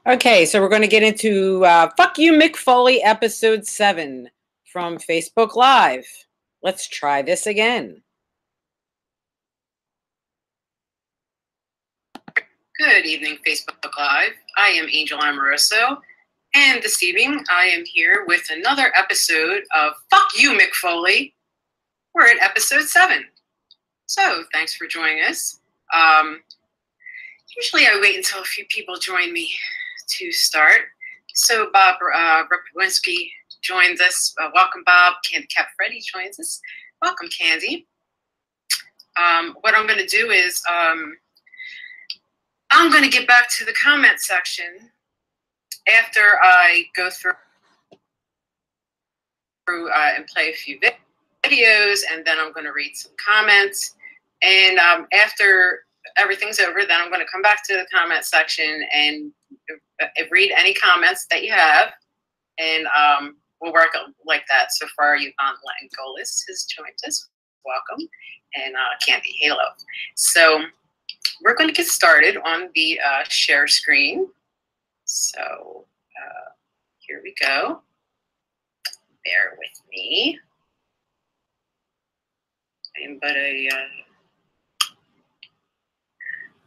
Okay, so we're going to get into Fuck You, Mick Foley, episode 7 from Facebook Live. Let's try this again. Good evening, Facebook Live. I am Angel Amoroso, and this evening I am here with another episode of Fuck You, Mick Foley. We're at episode 7. So, thanks for joining us. Usually I wait until a few people join me to start. So Bob Rapowinski joins us. Welcome, Bob. Candy Cap Freddy joins us. Welcome, Candy. What I'm going to do is I'm going to get back to the comment section after I go through and play a few videos, and then I'm going to read some comments. And after everything's over, then I'm going to come back to the comment section and read any comments that you have, and we'll work like that. So far, Yvonne Langolis has joined us. Welcome. And Candy Halo. So we're going to get started on the share screen. So here we go. Bear with me. I am but a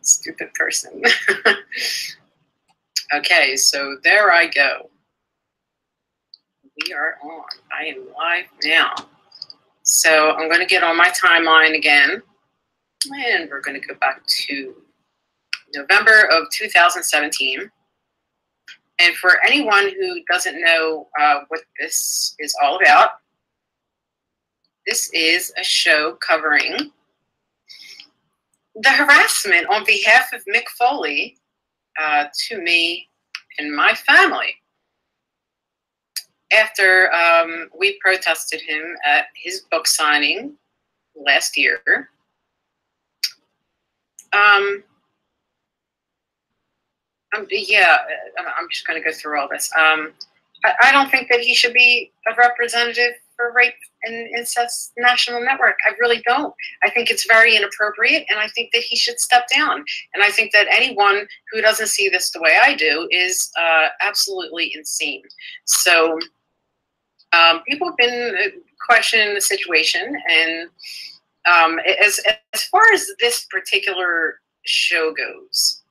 stupid person. Okay, so there I go. We are on. I am live now. So I'm going to get on my timeline again, and we're going to go back to November of 2017. And for anyone who doesn't know what this is all about, this is a show covering the harassment on behalf of Mick Foley to me and my family after we protested him at his book signing last year. Yeah, I'm just going to go through all this. I don't think that he should be a representative for Rape and Incest National Network. I really don't. I think it's very inappropriate, and I think that he should step down. And I think that anyone who doesn't see this the way I do is absolutely insane. So people have been questioning the situation, and as far as this particular show goes,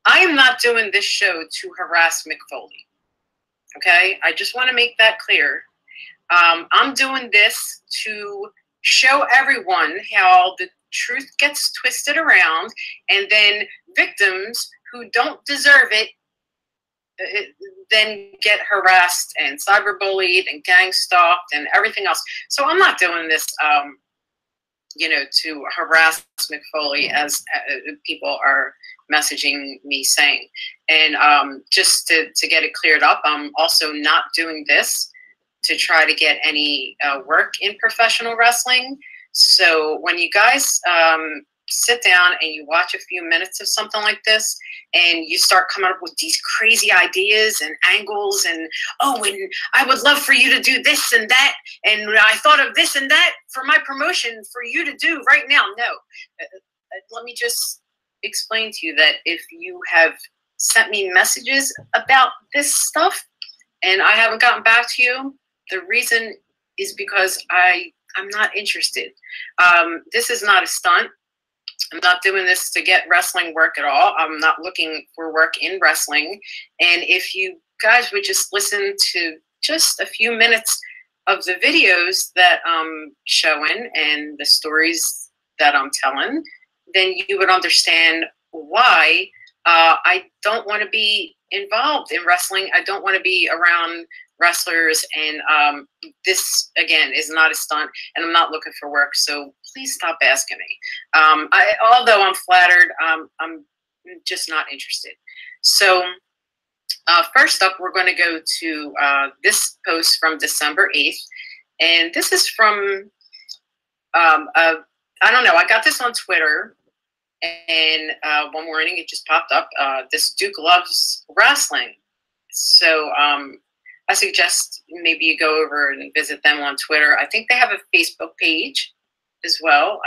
I am not doing this show to harass Mick Foley. Okay? I just want to make that clear. I'm doing this to show everyone how the truth gets twisted around, and then victims who don't deserve it then get harassed and cyberbullied and gang stalked and everything else. So I'm not doing this, you know, to harass Mick Foley, as people are messaging me saying. And just to get it cleared up, I'm also not doing this to try to get any work in professional wrestling. So when you guys sit down and you watch a few minutes of something like this, and you start coming up with these crazy ideas and angles, and oh, and I would love for you to do this and that, and I thought of this and that for my promotion for you to do right now. No, let me just explain to you that if you have sent me messages about this stuff and I haven't gotten back to you, the reason is because I'm not interested. This is not a stunt. I'm not doing this to get wrestling work at all. I'm not looking for work in wrestling. And if you guys would just listen to just a few minutes of the videos that I'm showing and the stories that I'm telling, then you would understand why I don't want to be involved in wrestling. I don't want to be around wrestlers, and this again is not a stunt, and I'm not looking for work, so please stop asking me. Although I'm flattered, I'm just not interested. So first up, we're going to go to this post from December 8th, and this is from I don't know, I got this on Twitter, and one morning it just popped up. This Duke loves wrestling, so I suggest maybe you go over and visit them on Twitter. I think they have a Facebook page as well.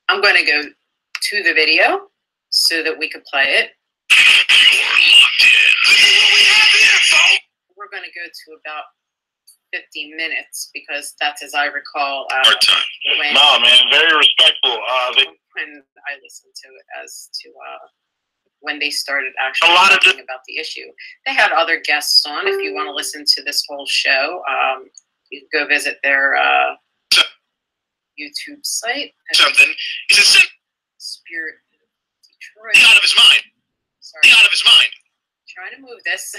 I'm going to go to the video so that we could play it. going to go to about 50 minutes because that's, as I recall, our time. When, no, man, very respectful. When I listened to it as to when they started actually talking about the issue. They had other guests on. If you want to listen to this whole show, you can go visit their YouTube site. Something. He's a Spirit Detroit. He's out of his mind. Sorry. He's out of his mind. Trying to move this.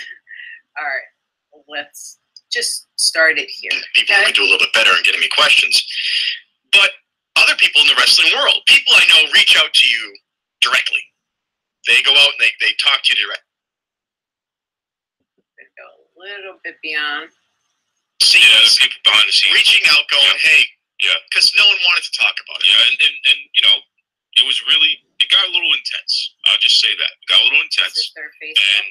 All right. Let's just start it here. People who can do a little bit better in getting me questions. But other people in the wrestling world, people I know reach out to you directly. They go out and they talk to you directly. Go a little bit beyond. There's people behind the scenes. Reaching out, going, hey, because no one wanted to talk about it. Yeah, and you know, it was really, it got a little intense. I'll just say that. It got a little intense. And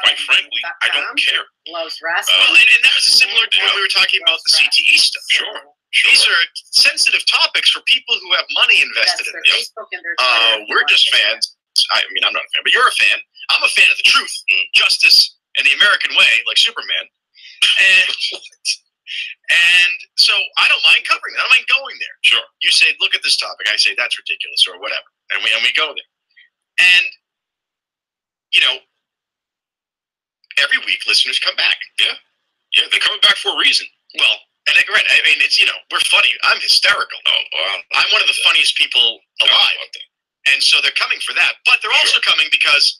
quite frankly, I don't care. Loves wrestling. And that was a similar to when we were talking about the CTE stuff. Sure. These are sensitive topics for people who have money invested in them. We're just fans. I mean, I'm not a fan, but you're a fan. I'm a fan of the truth, justice, and the American way, like Superman. And so I don't mind covering that. I don't mind going there. Sure. You say, look at this topic. I say, that's ridiculous, or whatever. And we go there. And, you know, every week listeners come back. Yeah. Yeah, they're coming back for a reason. Well, and again, I mean, it's, you know, we're funny. I'm hysterical. I'm one of the funniest people alive. And so they're coming for that. But they're also coming because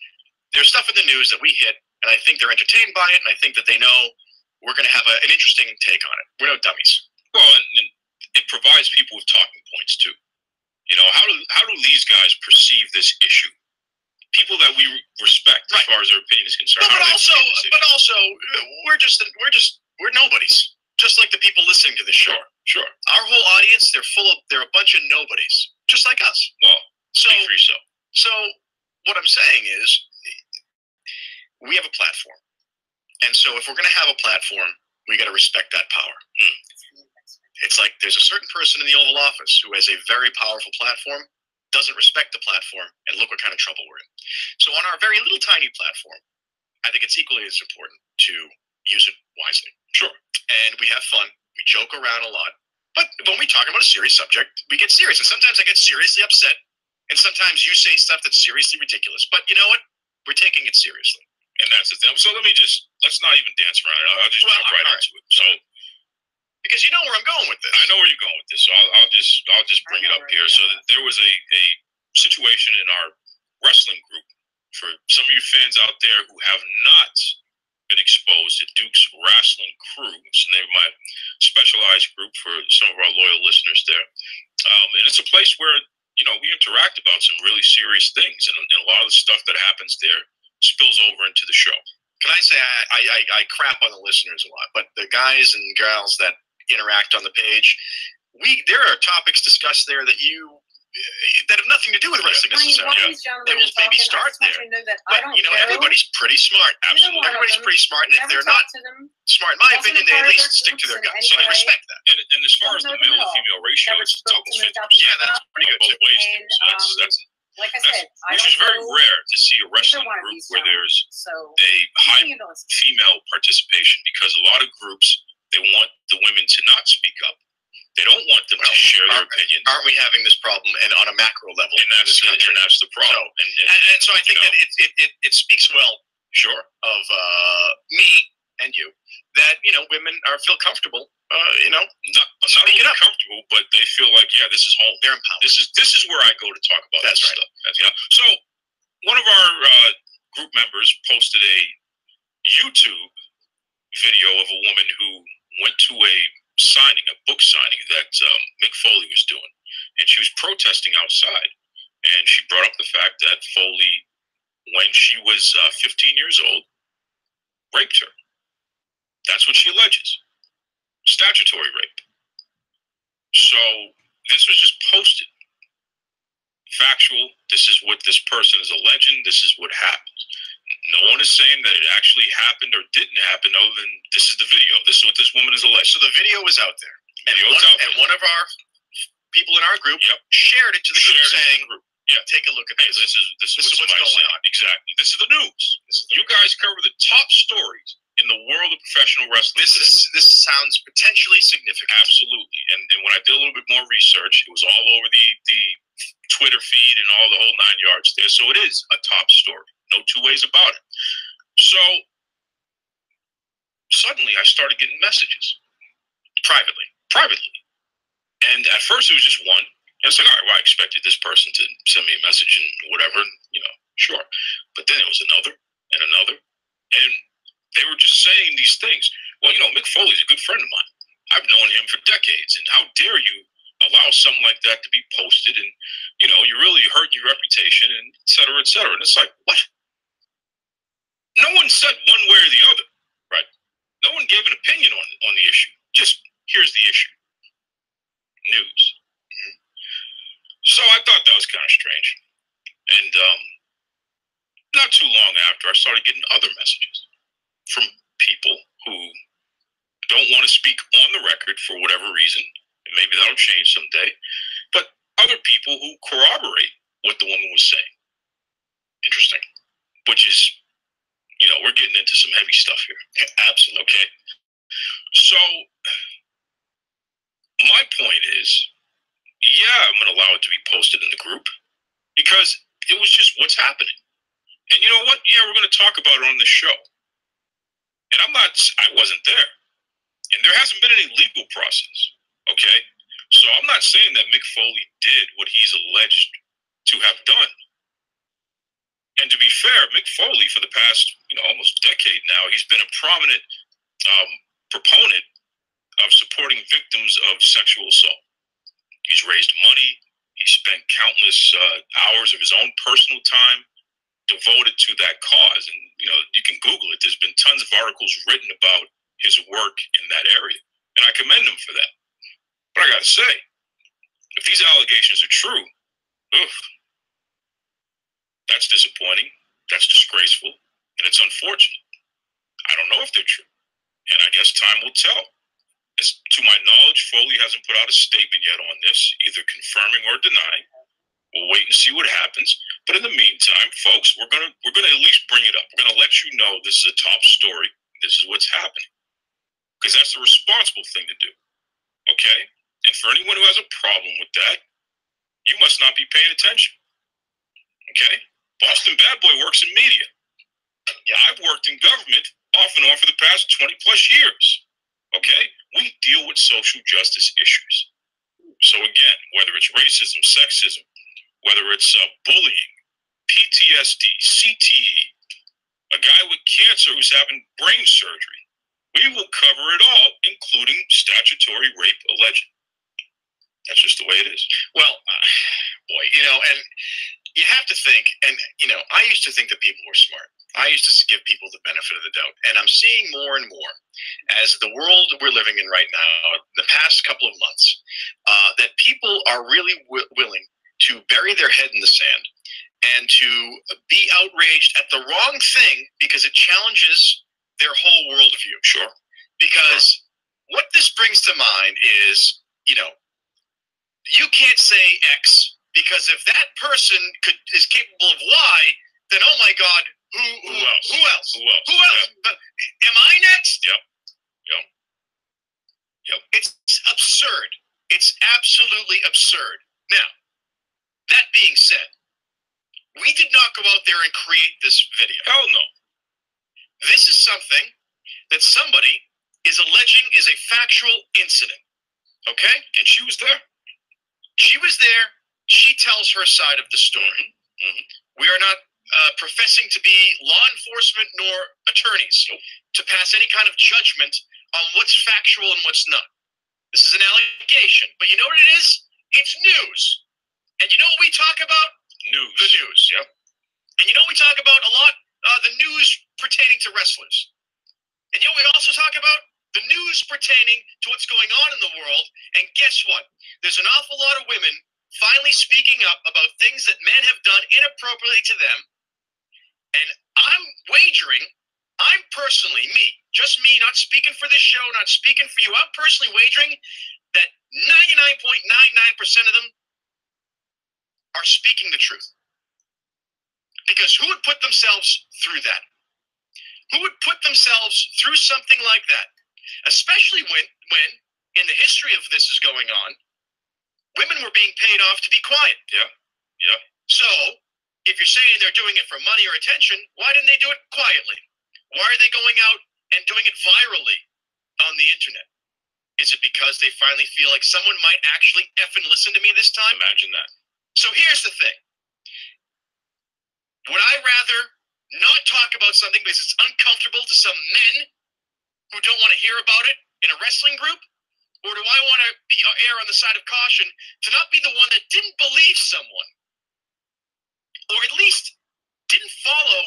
there's stuff in the news that we hit, and I think they're entertained by it, and I think that they know we're going to have an interesting take on it. We're no dummies. Well, and it provides people with talking points, too. You know, how do these guys perceive this issue? People that we respect as far as their opinion is concerned. But also, we're nobodies. Just like the people listening to this show. Sure. Our whole audience, they're a bunch of nobodies. Just like us. Well, speak for yourself. So what I'm saying is, we have a platform. And so if we're going to have a platform, we got to respect that power. It's like there's a certain person in the Oval Office who has a very powerful platform, doesn't respect the platform, and look what kind of trouble we're in. So on our very little tiny platform, I think it's equally as important to use it wisely. Sure. And we have fun. We joke around a lot. But when we talk about a serious subject, we get serious. And sometimes I get seriously upset. And sometimes you say stuff that's seriously ridiculous. But you know what? We're taking it seriously. And that's the thing. So let's not even dance around it. I'll just jump right into it. So, because you know where I'm going with this. I know where you're going with this. So I'll just bring it up here. So there was a situation in our wrestling group for some of you fans out there who have not been exposed to Duke's Wrestling Crew. So they're my specialized group for some of our loyal listeners there. And it's a place where, you know, we interact about some really serious things. And a lot of the stuff that happens there spills over into the show. Can I say I crap on the listeners a lot, but the guys and gals that interact on the page, there are topics discussed there that have nothing to do with wrestling necessarily. They will maybe start there, but you know, everybody's pretty smart. Absolutely, everybody's pretty smart, and if they're not smart, in my opinion, they at least stick to their guns. So I respect that. And as far as the male to female ratio, it's almost 50%. Yeah, that's pretty good. Both ways. So that's like I said, which is very rare to see a wrestling group where there's a high female participation, because a lot of groups, they want the women to not speak up. They don't want them to share their opinion. Aren't we having this problem and on a macro level? And that's the problem. And so I think that it speaks well, sure, of me and you, that, you know, women feel comfortable, you know, not only comfortable, but they feel like, yeah, this is home. They're empowered. This is where I go to talk about this stuff. You know? So one of our group members posted a YouTube video of a woman who went to a book signing that Mick Foley was doing, and she was protesting outside, and she brought up the fact that Foley, when she was 15 years old, raped her. That's what she alleges. Statutory rape. So this was just posted. Factual. This is what this person is alleging. This is what happened. No one is saying that it actually happened or didn't happen, other than this is the video. This is what this woman is alleged. So the video is out there. And one of our people in our group shared it to the group, saying, yeah, take a look at this. This is what's going on. Exactly. This is the news. You guys cover the top stories in the world of professional significant. Absolutely. And when I did a little bit more research, it was all over the Twitter feed and all the whole 9 yards there. So it is a top story. No two ways about it. So suddenly I started getting messages privately. And at first it was just one. And it's like, all right, well, I expected this person to send me a message and whatever, sure. But then it was another and another. And they were just saying these things. Well, Mick Foley's a good friend of mine. I've known him for decades. And how dare you allow something like that to be posted? And, you're really hurting your reputation and et cetera, et cetera. And it's like, what? No one said one way or the other, right? No one gave an opinion on the issue. Just, here's the issue. News. So I thought that was kind of strange. And not too long after, I started getting other messages from people who don't want to speak on the record for whatever reason. And maybe that'll change someday. But other people who corroborate what the woman was saying. Interesting. Which is, we're getting into some heavy stuff here. Yeah, absolutely. Okay. So my point is, yeah, I'm going to allow it to be posted in the group because it was just what's happening. And you know what? Yeah, we're going to talk about it on this show. And I wasn't there. And there hasn't been any legal process. Okay? So I'm not saying that Mick Foley did what he's alleged to have done. And to be fair, Mick Foley, for the past, almost decade now, he's been a prominent proponent of supporting victims of sexual assault. He's raised money. He spent countless hours of his own personal time devoted to that cause. And, you can Google it. There's been tons of articles written about his work in that area. And I commend him for that. But I got to say, if these allegations are true, that's disappointing. That's disgraceful. And it's unfortunate. I don't know if they're true. And I guess time will tell. To my knowledge, Foley hasn't put out a statement yet on this, either confirming or denying. We'll wait and see what happens. But in the meantime, folks, we're gonna at least bring it up. We're gonna let you know this is a top story. This is what's happening, because that's the responsible thing to do. Okay? And for anyone who has a problem with that, you must not be paying attention. Okay? Boston Bad Boy works in media. Yeah, I've worked in government off and on for the past 20 plus years. Okay? We deal with social justice issues. So again, whether it's racism, sexism, whether it's bullying, PTSD, CTE, a guy with cancer who's having brain surgery, we will cover it all, including statutory rape alleged. That's just the way it is. Well, boy, and you have to think, and, I used to think that people were smart. I used to give people the benefit of the doubt. And I'm seeing more and more as the world we're living in right now, the past couple of months, that people are really willing to bury their head in the sand and to be outraged at the wrong thing because it challenges their whole worldview. Sure. Because what this brings to mind is, you can't say X because if that person is capable of Y, then oh my God, who else? Who else? Yeah. Am I next? Yep. It's absurd. It's absolutely absurd. Now, that being said, we did not go out there and create this video. Hell no. This is something that somebody is alleging is a factual incident. Okay? And she was there. She was there. She tells her side of the story. Mm-hmm. We are not professing to be law enforcement nor attorneys to pass any kind of judgment on what's factual and what's not. This is an allegation. But you know what it is? It's news. And you know what we talk about? News. The news. Yep. And you know what we talk about a lot? The news pertaining to wrestlers. And you know what we also talk about? The news pertaining to what's going on in the world. And guess what? There's an awful lot of women finally speaking up about things that men have done inappropriately to them. And I'm wagering, I'm personally, just me, not speaking for this show, not speaking for you, I'm personally wagering that 99.99% of them are speaking the truth. Because who would put themselves through that? Who would put themselves through something like that? Especially when in the history of this is going on, women were being paid off to be quiet. Yeah. Yeah. So, if you're saying they're doing it for money or attention, why didn't they do it quietly? Why are they going out and doing it virally on the internet? Is it because they finally feel like someone might actually effing listen to me this time? Imagine that. So here's the thing. Would I rather not talk about something because it's uncomfortable to some men who don't want to hear about it in a wrestling group? Or do I want to err on the side of caution to not be the one that didn't believe someone? Or at least didn't follow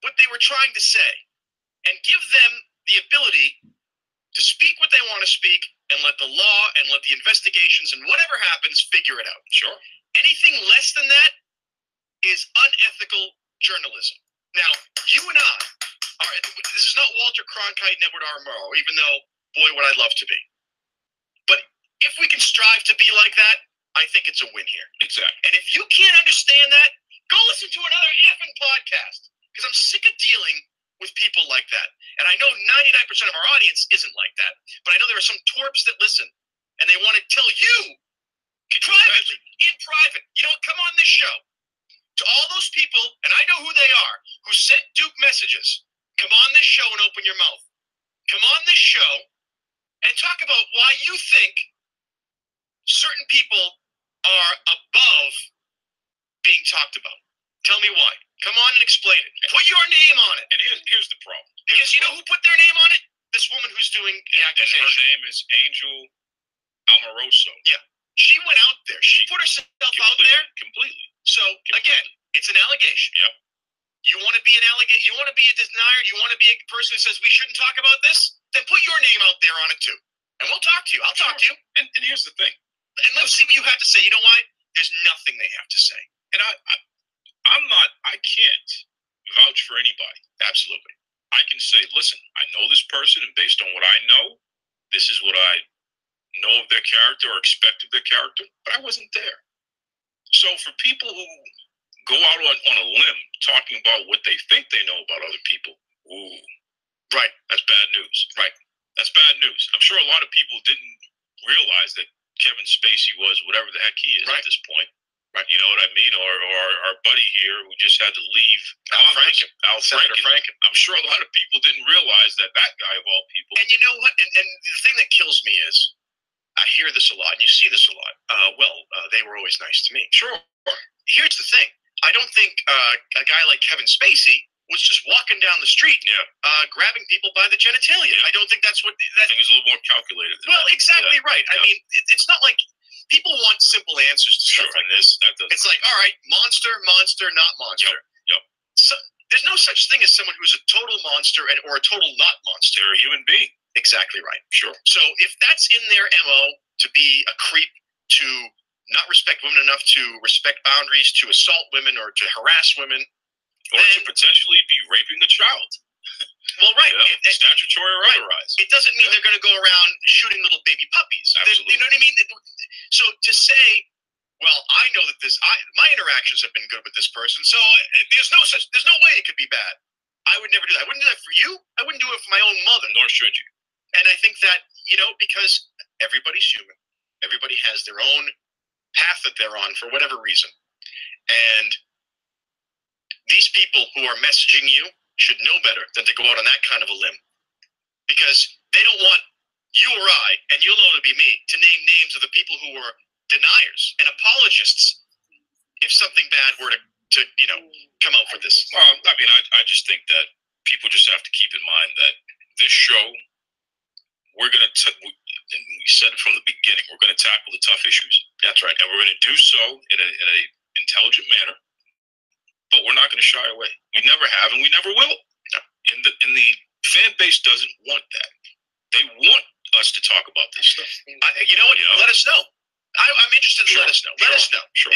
what they were trying to say and give them the ability to speak what they want to speak and let the law and let the investigations and whatever happens figure it out. Sure. Anything less than that is unethical journalism. Now, you and I, this is not Walter Cronkite and Edward R. Murrow, even though, boy, would I love to be. But if we can strive to be like that, I think it's a win here. Exactly. And if you can't understand that, go listen to another effing podcast, because I'm sick of dealing with people like that. And I know 99% of our audience isn't like that, but I know there are some twerps that listen, and they want to tell you privately, in private, you know what, come on this show. To all those people, and I know who they are, who sent Duke messages, come on this show and open your mouth. Come on this show and talk about why you think certain people are above being talked about. Tell me why. Come on and explain it. Put your name on it. And here's the problem. Because you know who put their name on it? This woman who's doing the accusation. And her name is Angel Amoroso. Yeah. She went out there. She put herself out there. Completely. So, again, it's an allegation. Yep. You want to be an allegation? You want to be a denier? You want to be a person who says we shouldn't talk about this? Then put your name out there on it too. And we'll talk to you. I'll talk to you. And here's the thing. And let's see what you have to say. You know why? There's nothing they have to say. And I can't vouch for anybody. Absolutely. I can say, listen, I know this person, and based on what I know, this is what I know of their character or expect of their character, but I wasn't there. So for people who go out on a limb talking about what they think they know about other people, ooh, right, that's bad news. Right. That's bad news. I'm sure a lot of people didn't realize that Kevin Spacey was whatever the heck he is at this point. Right. You know what I mean? Or our buddy here who just had to leave. Al Franken. I'm sure a lot of people didn't realize that guy of all people. And you know what? And the thing that kills me is I hear this a lot, and you see this a lot. They were always nice to me. Sure. Here's the thing. I don't think a guy like Kevin Spacey was just walking down the street, grabbing people by the genitalia. Yeah. I don't think that's what. I think it's a little more calculated. Exactly right. Yeah. I mean, it's not like people want simple answers to stuff like this. It's like, all right, monster, not monster. Yep. So there's no such thing as someone who's a total monster or a total not monster. They're a human being. Exactly right. Sure. So if that's in their MO, to be a creep, to not respect women enough to respect boundaries, to assault women or to harass women, or to potentially be raping a child. Well, right. Statutory or otherwise. It doesn't mean they're going to go around shooting little baby puppies. Absolutely. You know what I mean? So to say, well, I know that my interactions have been good with this person, so there's no way it could be bad. I would never do that. I wouldn't do that for you. I wouldn't do it for my own mother. Nor should you. And I think that, because everybody's human. Everybody has their own path that they're on for whatever reason. And these people who are messaging you should know better than to go out on that kind of a limb. Because they don't want you or I, and you'll know it'll be me, to name names of the people who were deniers and apologists if something bad were to come out for this. Well, I mean, I just think that people just have to keep in mind that this show, we're going to, and we said it from the beginning, we're going to tackle the tough issues. That's right. And we're going to do so in a intelligent manner, but we're not going to shy away. We never have, and we never will. No. And the fan base doesn't want that. They want us to talk about this stuff. You know what? Let us know. I'm interested in let us know. Let us know. Sure.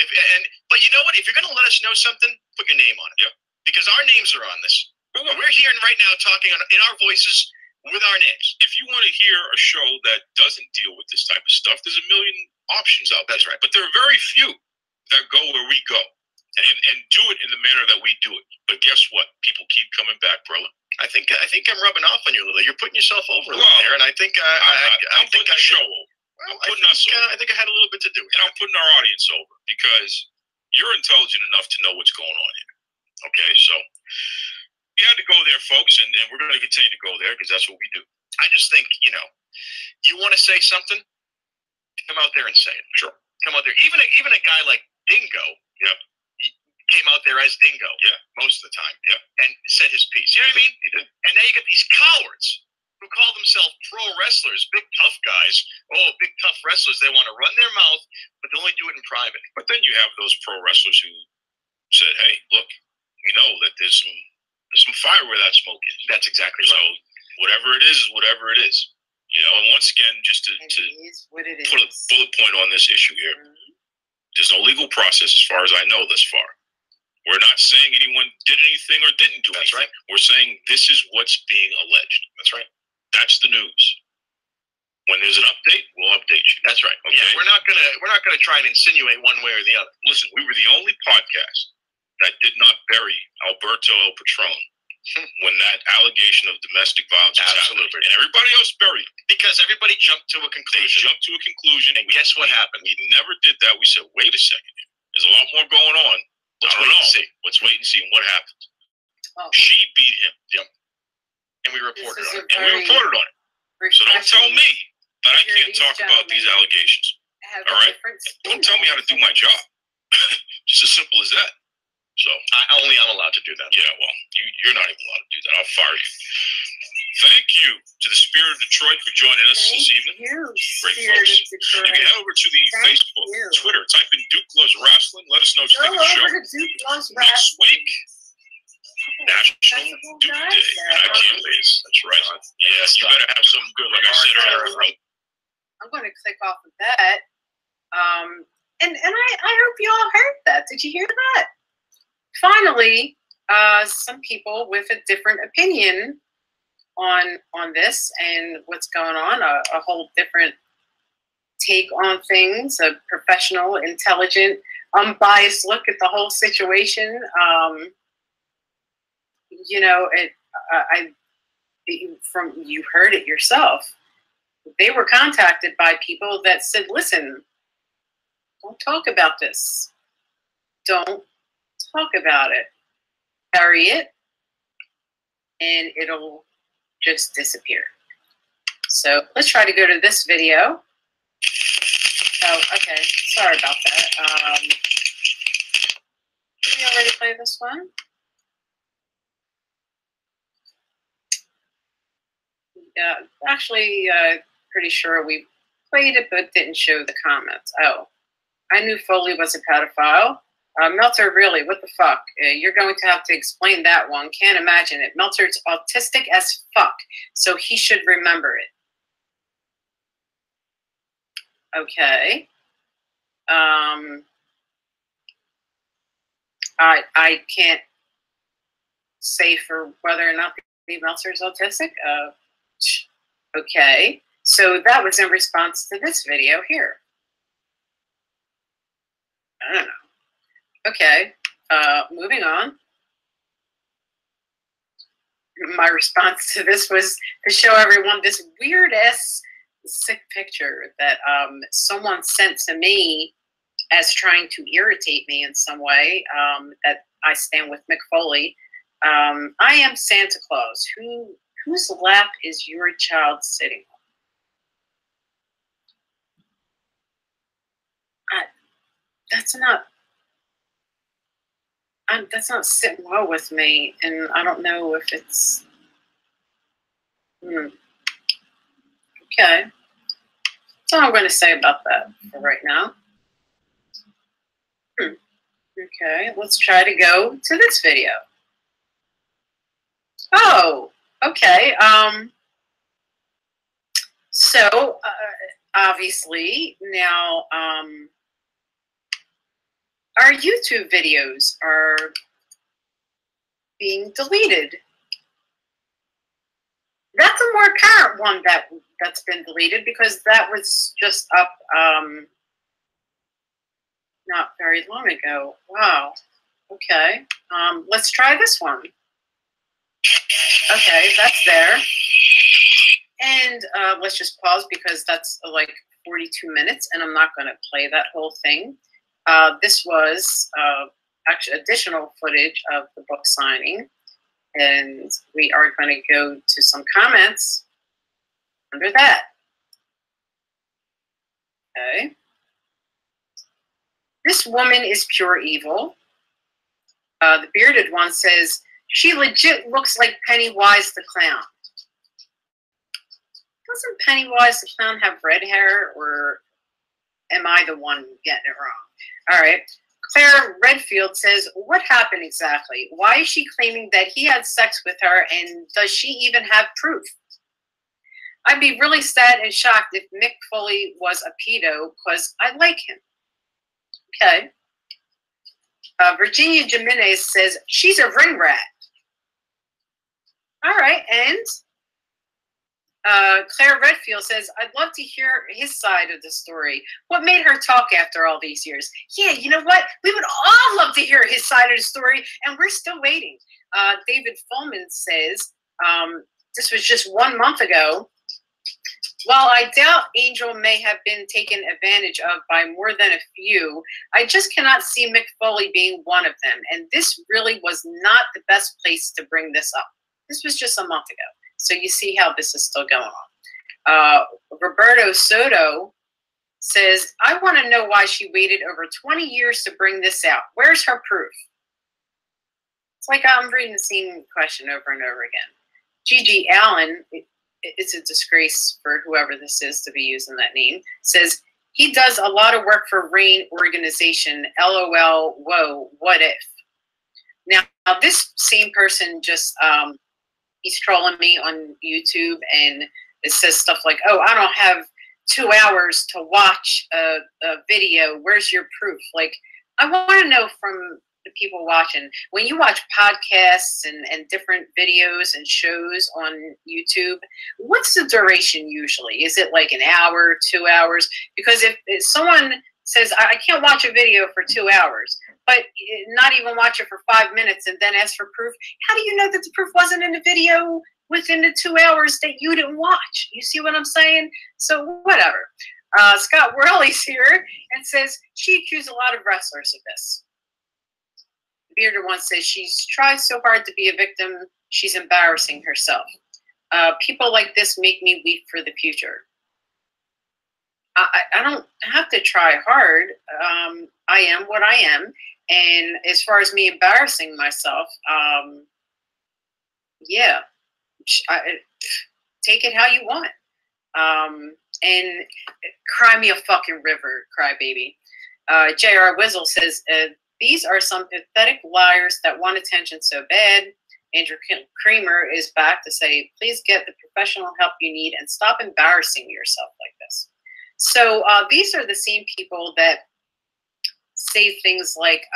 But you know what? If you're going to let us know something, put your name on it. Yeah. Because our names are on this. We're here right now talking in our voices with our names. If you want to hear a show that doesn't deal with this type of stuff, there's a million options out there. That's right. But there are very few that go where we go and do it in the manner that we do it. But guess what? People keep coming back, brother. I think I'm rubbing off on you a little. You're putting yourself over there, and I think I think I show over. I think I had a little bit to do with it. And I'm putting our audience over because you're intelligent enough to know what's going on here. Okay, so you had to go there, folks, and we're going to continue to go there because that's what we do. I just think, you want to say something, come out there and say it. Sure. Come out there. Even a guy like Dingo, yeah, came out there as Dingo, yeah, most of the time, yeah, and said his piece. You know what I mean? He did. And now you got these cowards who call themselves pro wrestlers, big tough guys. Oh, big tough wrestlers. They want to run their mouth, but they only do it in private. But then you have those pro wrestlers who said, "Hey, look, we know that there's some fire where that smoke is." That's exactly right. So whatever it is whatever it is. And once again, just to put a bullet point on this issue here, there's no legal process as far as I know thus far. We're not saying anyone did anything or didn't do anything. That's right. We're saying this is what's being alleged. That's right. That's the news. When there's an update, we'll update you. That's right. Okay? Yeah, we're not gonna try and insinuate one way or the other. Listen, we were the only podcast that did not bury Alberto El Patron when that allegation of domestic violence was happening. And everybody else buried it. Because everybody jumped to a conclusion. They jumped to a conclusion. And guess what happened? We never did that. We said, wait a second. There's a lot more going on. Let's wait and see. Let's wait and see. And what happened? Oh. She beat him. Yep. And we reported on it. So don't tell me that I can't talk about these allegations. All right? Don't tell me how to do my job. Just as simple as that. So I'm allowed to do that. Yeah, well, you're not even allowed to do that. I'll fire you. Thank you to the Spirit of Detroit for joining us this evening. Great folks. You can head over to the Facebook, Twitter, type in Duke Loves Wrestling. Let us know what you think of the show. Next week, National Duke Day. I can't wait. That's right. Yes, you better have something good, like I said earlier. I'm going to click off of that. And I hope you all heard that. Did you hear that? Finally, some people with a different opinion on this and what's going on, a whole different take on things, a professional, intelligent, unbiased look at the whole situation. You heard it yourself. They were contacted by people that said, listen, don't talk about this. Don't talk about it. Bury it, and it'll just disappear. So let's try to go to this video. Oh, okay. Sorry about that. Did we already play this one? Yeah, actually, pretty sure we played it, but didn't show the comments. Oh, I knew Foley was a pedophile. Meltzer, really, what the fuck? You're going to have to explain that one. Can't imagine it. Meltzer's autistic as fuck, so he should remember it. Okay. I can't say for whether or not Meltzer's autistic. Okay. So that was in response to this video here. I don't know. Okay, moving on. My response to this was to show everyone this weird-ass sick picture that someone sent to me as trying to irritate me in some way, that I stand with Mick Foley. I am Santa Claus. Whose lap is your child sitting on? That's not sitting well with me, and I don't know if it's. Okay, that's all I'm going to say about that for right now. Okay, let's try to go to this video. Oh, okay. So obviously now. Our YouTube videos are being deleted. That's a more current one that's been deleted because that was just up not very long ago. Wow. Okay. Let's try this one. Okay, that's there. And let's just pause because that's like 42 minutes, and I'm not going to play that whole thing. This was actually additional footage of the book signing, and we are going to go to some comments under that. Okay. This woman is pure evil. The bearded one says, she legit looks like Pennywise the Clown. Doesn't Pennywise the Clown have red hair, or am I the one getting it wrong? All right. Claire Redfield says, what happened exactly? Why is she claiming that he had sex with her, and does she even have proof? I'd be really sad and shocked if Mick Foley was a pedo, because I like him. Okay. Virginia Jimenez says, she's a ring rat. All right, and Claire Redfield says, I'd love to hear his side of the story. What made her talk after all these years? Yeah, you know what? We would all love to hear his side of the story, and we're still waiting. David Fulman says, this was just 1 month ago. While I doubt Angel may have been taken advantage of by more than a few, I just cannot see Mick Foley being one of them, and this really was not the best place to bring this up. This was just a month ago. So you see how this is still going on. Roberto Soto says, I want to know why she waited over 20 years to bring this out. Where's her proof? It's like I'm reading the same question over and over again. Gigi Allen, it's a disgrace for whoever this is to be using that name, says, he does a lot of work for RAIN organization. LOL, whoa, what if? Now this same person just, he's trolling me on YouTube, and it says stuff like, oh, I don't have 2 hours to watch a video. Where's your proof? Like, I want to know from the people watching, when you watch podcasts and different videos and shows on YouTube, what's the duration usually? Is it like an hour, 2 hours? Because if someone says, I can't watch a video for 2 hours, but not even watch it for 5 minutes and then ask for proof, how do you know that the proof wasn't in the video within the 2 hours that you didn't watch? You see what I'm saying? So whatever. Scott Worley's here and says, she accused a lot of wrestlers of this. The bearded one says, she's tried so hard to be a victim, she's embarrassing herself. People like this make me weep for the future. I don't have to try hard. I am what I am. And as far as me embarrassing myself, yeah, take it how you want. And cry me a fucking river, crybaby. J.R. Wizzle says, these are some pathetic liars that want attention so bad. Andrew Creamer is back to say, please get the professional help you need and stop embarrassing yourself like this. So these are the same people that say things like,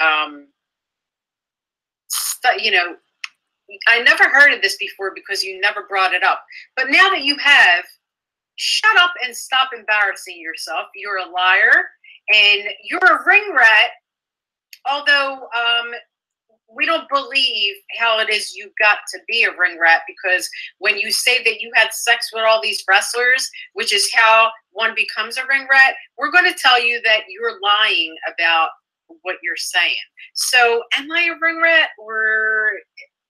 you know, I never heard of this before because you never brought it up. But now that you have, shut up and stop embarrassing yourself. You're a liar and you're a ring rat. Although we don't believe how it is you got to be a ring rat, because when you say that you had sex with all these wrestlers, which is how one becomes a ring rat, we're going to tell you that you're lying about what you're saying. So am I a ring rat or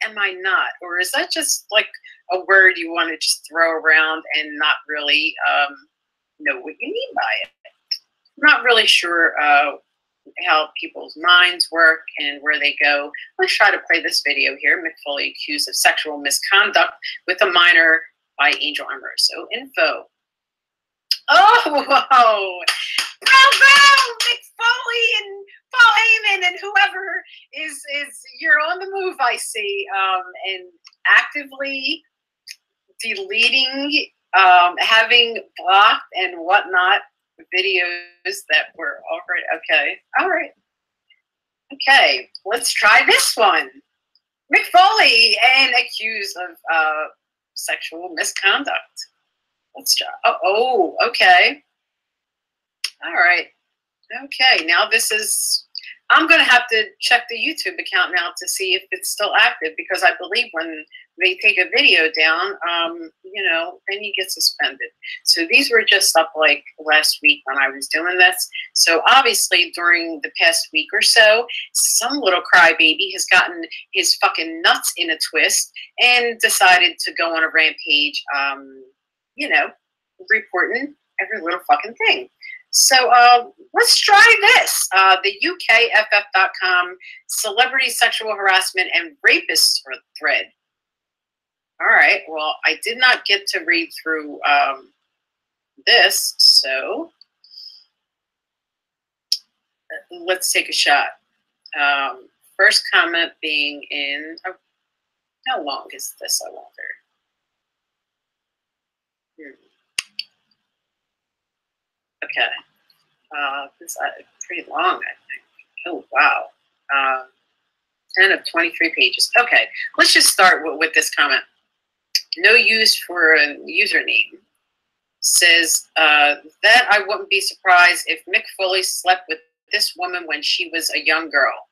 am I not? Or is that just like a word you want to just throw around and not really know what you mean by it? I'm not really sure how people's minds work and where they go. Let's try to play this video here. Mick Foley accused of sexual misconduct with a minor by Angel Amoroso. Info. Oh, whoa. Bravo, Mick Foley and Paul Heyman and whoever is you're on the move, I see, and actively deleting, having blocked and whatnot videos that were already, okay, all right. Okay, let's try this one. Mick Foley and accused of sexual misconduct. Let's try, oh, okay. All right. Okay, now this is, I'm going to have to check the YouTube account now to see if it's still active, because I believe when they take a video down, you know, then you get suspended. So these were just up like last week when I was doing this. So obviously during the past week or so, some little crybaby has gotten his fucking nuts in a twist and decided to go on a rampage, you know, reporting every little fucking thing. So let's try this. The UKFF.com celebrity sexual harassment and rapists thread. All right, well, I did not get to read through this, so let's take a shot. First comment being in, how long is this, I wonder? Okay. This is pretty long, I think. Oh, wow. 10 of 23 pages. Okay, let's just start with this comment. No use for a username. Says that I wouldn't be surprised if Mick Foley slept with this woman when she was a young girl.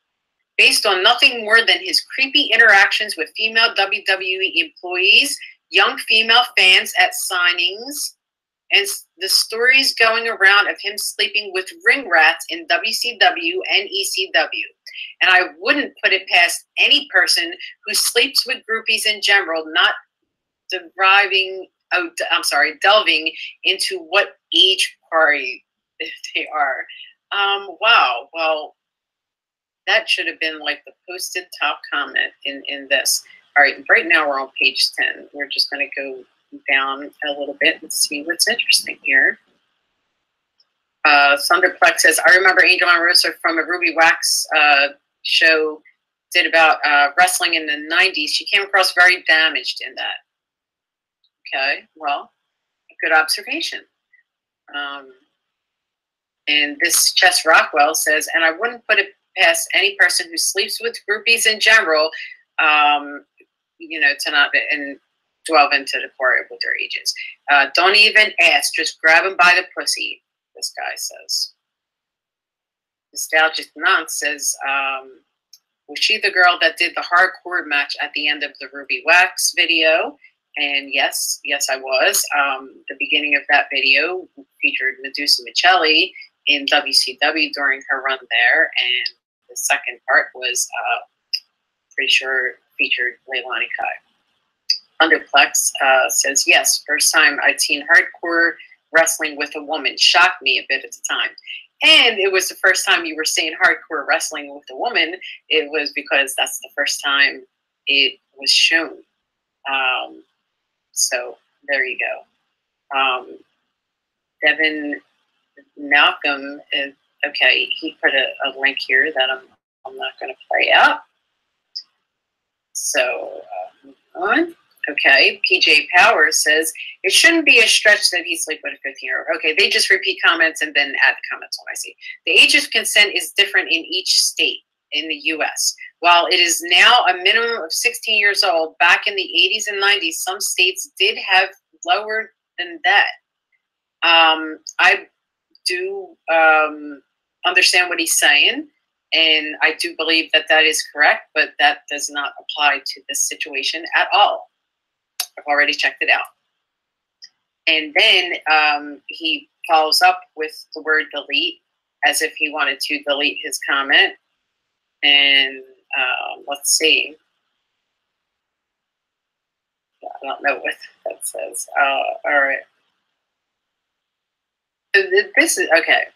Based on nothing more than his creepy interactions with female WWE employees, young female fans at signings, and the stories going around of him sleeping with ring rats in WCW and ECW. And I wouldn't put it past any person who sleeps with groupies in general, not delving into what age party they are. Wow, well, that should have been like the posted top comment in this. All right, right now we're on page 10. We're just going to go down a little bit and see what's interesting here. Thunderplex says, I remember Angel Amoroso from a Ruby Wax show did about wrestling in the 90s. She came across very damaged in that. Okay, well, good observation. And this Chess Rockwell says, and I wouldn't put it past any person who sleeps with groupies in general, you know, to not and delve into the quarry with their ages. Don't even ask, just grab them by the pussy, this guy says. Nostalgic Nonce says, was she the girl that did the hardcore match at the end of the Ruby Wax video? And yes, I was. The beginning of that video featured Medusa Michelli in WCW during her run there, and the second part was pretty sure featured Leilani Kai. Underplex says, yes, first time I'd seen hardcore wrestling with a woman. Shocked me a bit at the time. And it was the first time you were seeing hardcore wrestling with a woman. It was because that's the first time it was shown. So there you go. Devin Malcolm, okay, he put a link here that I'm not going to play out. So move on. Okay, PJ Powers says, it shouldn't be a stretch that he sleep with a 15-year-old. Okay, they just repeat comments and then add the comments when I see. The age of consent is different in each state in the U.S. While it is now a minimum of 16 years old, back in the 80s and 90s, some states did have lower than that. I do understand what he's saying, and I do believe that that is correct, but that does not apply to this situation at all. I've already checked it out. And then he follows up with the word delete, as if he wanted to delete his comment. And let's see. I don't know what that says. All right. This is, okay.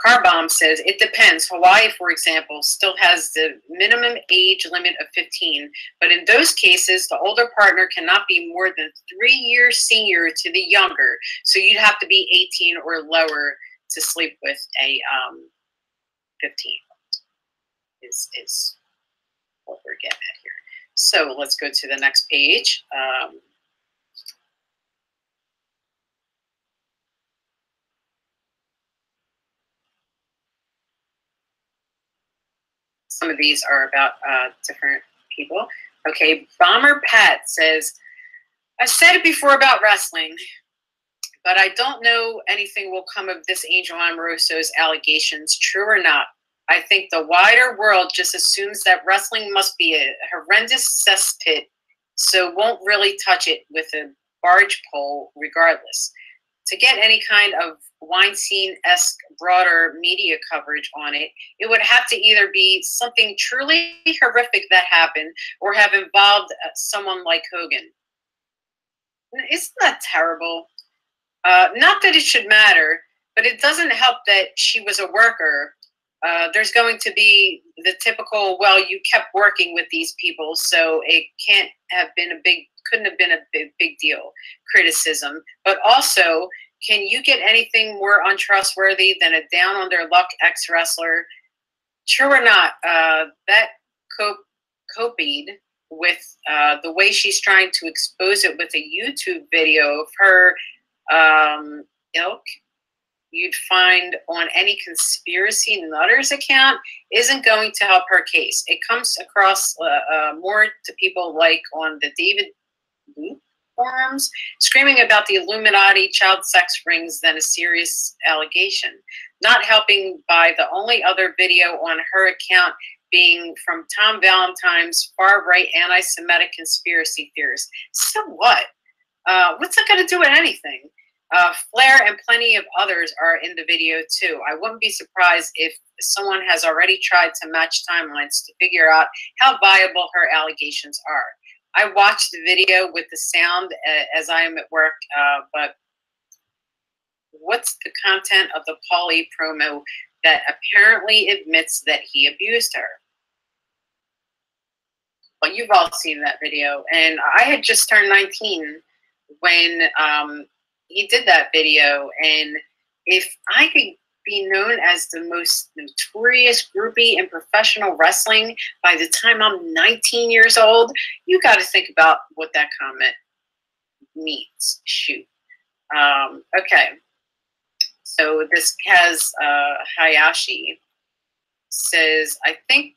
Car Bomb says, it depends. Hawaii, for example, still has the minimum age limit of 15, but in those cases, the older partner cannot be more than 3 years senior to the younger. So you'd have to be 18 or lower to sleep with a 15 is what we're getting at here. So let's go to the next page. Some of these are about different people. Okay, Bomber Pat says, I've said it before about wrestling, but I don't know anything will come of this Angel Amoroso's allegations, true or not. I think the wider world just assumes that wrestling must be a horrendous cesspit, so won't really touch it with a barge pole regardless. To get any kind of Weinstein-esque broader media coverage on it, it would have to either be something truly horrific that happened or have involved someone like Hogan. Isn't that terrible? Not that it should matter, but it doesn't help that she was a worker. There's going to be the typical, well, you kept working with these people, so it couldn't have been a big deal criticism. But also, can you get anything more untrustworthy than a down on their luck ex-wrestler? True or not, that copied with the way she's trying to expose it with a YouTube video of her ilk you'd find on any conspiracy nutters account isn't going to help her case. It comes across more to people like on the David Luke forums, screaming about the Illuminati child sex rings than a serious allegation. Not helping by the only other video on her account being from Tom Valentine's far-right anti-Semitic conspiracy theorist. So what? What's that got to do with anything? Flair and plenty of others are in the video too. I wouldn't be surprised if someone has already tried to match timelines to figure out how viable her allegations are. I watched the video with the sound as I am at work, but what's the content of the Paulie promo that apparently admits that he abused her? Well, you've all seen that video, and I had just turned 19 when he did that video, and if I could be known as the most notorious groupie in professional wrestling by the time I'm 19 years old, you got to think about what that comment means. Shoot. Okay. So this has Hayashi says, I think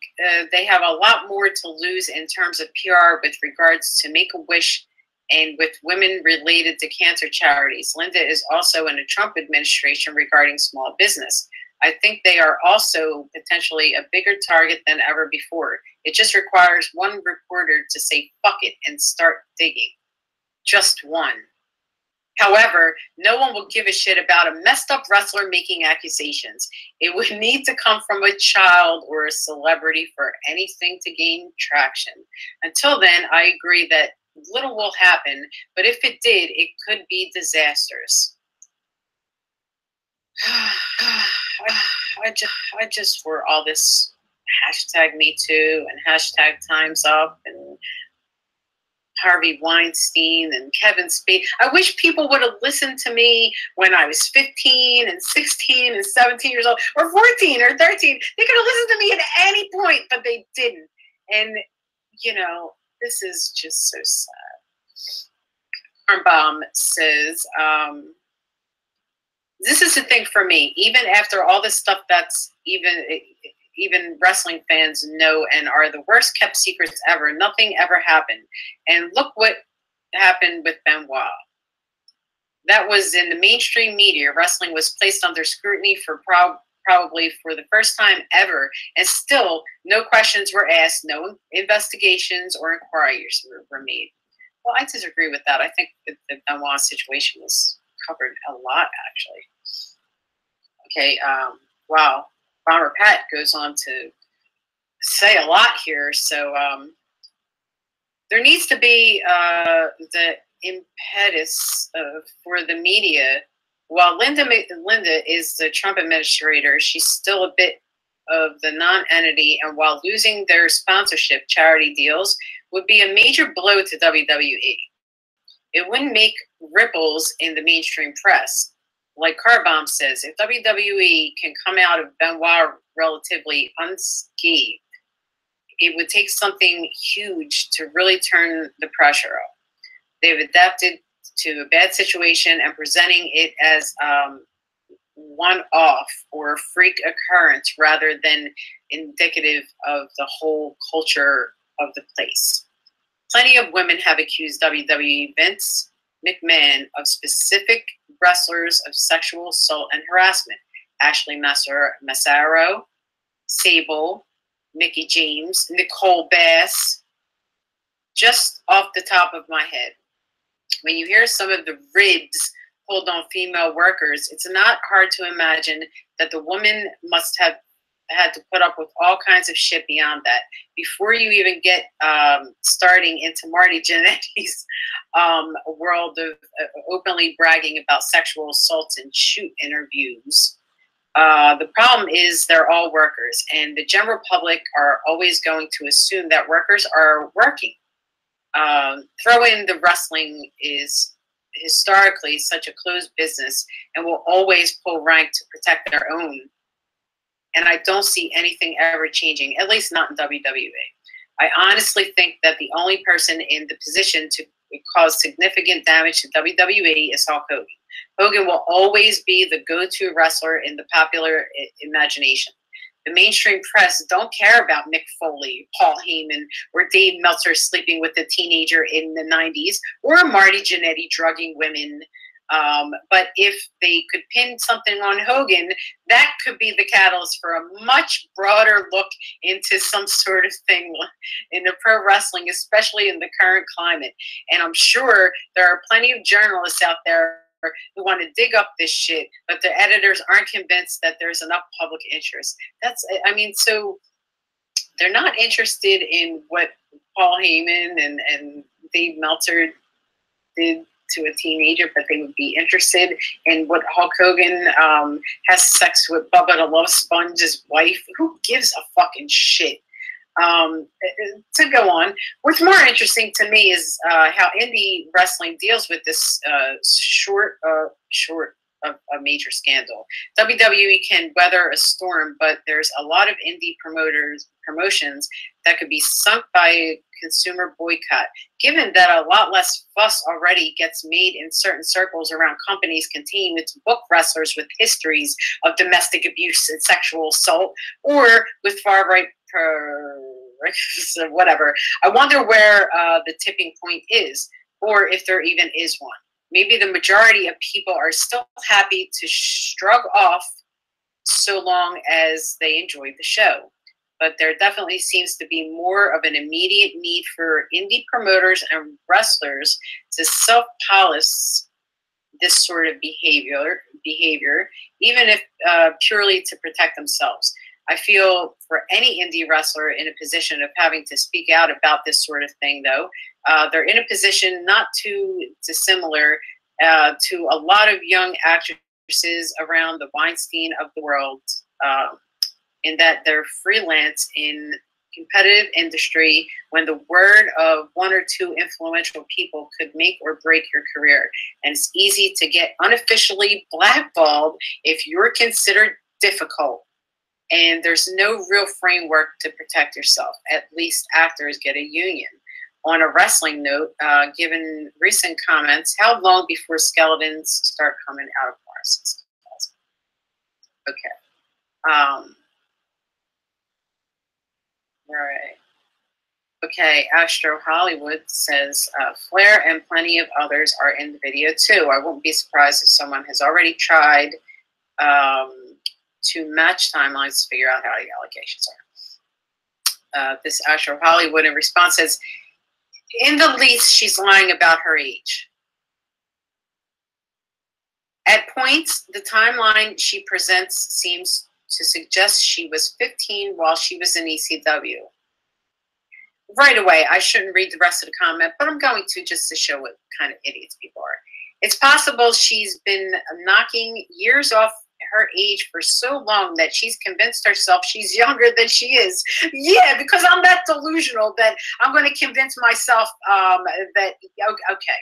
they have a lot more to lose in terms of PR with regards to Make-A-Wish and with women related to cancer charities. Linda is also in the Trump administration regarding small business. I think they are also potentially a bigger target than ever before. It just requires one reporter to say, fuck it, and start digging. Just one. However, no one will give a shit about a messed up wrestler making accusations. It would need to come from a child or a celebrity for anything to gain traction. Until then, I agree that little will happen, but if it did, it could be disastrous. I just for all this hashtag Me Too and hashtag Time's Up and Harvey Weinstein and Kevin Spacey. I wish people would have listened to me when I was 15 and 16 and 17 years old, or 14 or 13. They could have listened to me at any point, but they didn't. And, you know, this is just so sad. Armbaum says, this is the thing for me. Even after all this stuff that's even wrestling fans know and are the worst kept secrets ever, nothing ever happened. And look what happened with Benoit. That was in the mainstream media. Wrestling was placed under scrutiny for probably for the first time ever, and still no questions were asked, no investigations or inquiries were made. Well, I disagree with that. I think that the Benoit situation was covered a lot, actually. Okay, wow. Bomber Pat goes on to say a lot here. So there needs to be the impetus for the media. While Linda is the Trump administrator, she's still a bit of the non-entity, and while losing their sponsorship charity deals would be a major blow to WWE. It wouldn't make ripples in the mainstream press. Like Carbomb says, if WWE can come out of Benoit relatively unscathed, it would take something huge to really turn the pressure up. They've adapted to a bad situation and presenting it as one-off or freak occurrence rather than indicative of the whole culture of the place. Plenty of women have accused WWE Vince McMahon of specific wrestlers of sexual assault and harassment. Ashley Massaro, Sable, Mickey James, Nicole Bass, just off the top of my head. When you hear some of the ribs pulled on female workers, it's not hard to imagine that the woman must have had to put up with all kinds of shit beyond that before you even get starting into Marty Jannetty's world of openly bragging about sexual assaults and shoot interviews. The problem is they're all workers, and the general public are always going to assume that workers are working. Throw in the wrestling is historically such a closed business and will always pull rank to protect their own. And I don't see anything ever changing, at least not in WWE. I honestly think that the only person in the position to cause significant damage to WWE is Hulk Hogan. Hogan will always be the go-to wrestler in the popular imagination. The mainstream press don't care about Mick Foley, Paul Heyman, or Dave Meltzer sleeping with a teenager in the 90s, or Marty Jannetty drugging women. But if they could pin something on Hogan, that could be the catalyst for a much broader look into some sort of thing in the pro wrestling, especially in the current climate. And I'm sure there are plenty of journalists out there who want to dig up this shit, but the editors aren't convinced that there's enough public interest. I mean, so they're not interested in what Paul Heyman and Dave Meltzer did to a teenager, but they would be interested in what Hulk Hogan has sex with Bubba the Love Sponge's wife. Who gives a fucking shit? To go on, what's more interesting to me is how indie wrestling deals with this short of a major scandal. WWE can weather a storm, but there's a lot of indie promotions that could be sunk by a consumer boycott. Given that a lot less fuss already gets made in certain circles around companies continuing to book wrestlers with histories of domestic abuse and sexual assault, or with far-right whatever, I wonder where the tipping point is, or if there even is one. Maybe the majority of people are still happy to shrug off so long as they enjoy the show. But there definitely seems to be more of an immediate need for indie promoters and wrestlers to self-police this sort of behavior, even if purely to protect themselves. I feel for any indie wrestler in a position of having to speak out about this sort of thing, though, they're in a position not too dissimilar to a lot of young actresses around the Weinstein of the world, in that they're freelance in competitive industry when the word of one or two influential people could make or break your career. And it's easy to get unofficially blackballed if you're considered difficult. And there's no real framework to protect yourself. At least actors get a union. On a wrestling note, given recent comments, how long before skeletons start coming out of Morrison's closet? Okay. All right. Okay, Astro Hollywood says, Flair and plenty of others are in the video too. I won't be surprised if someone has already tried to match timelines to figure out how the allegations are. This Astro Hollywood in response says, in the least, she's lying about her age. At points, the timeline she presents seems to suggest she was 15 while she was in ECW. Right away, I shouldn't read the rest of the comment, but I'm going to just to show what kind of idiots people are. It's possible she's been knocking years off her age for so long that she's convinced herself she's younger than she is. Yeah, because I'm that delusional that I'm going to convince myself that, okay.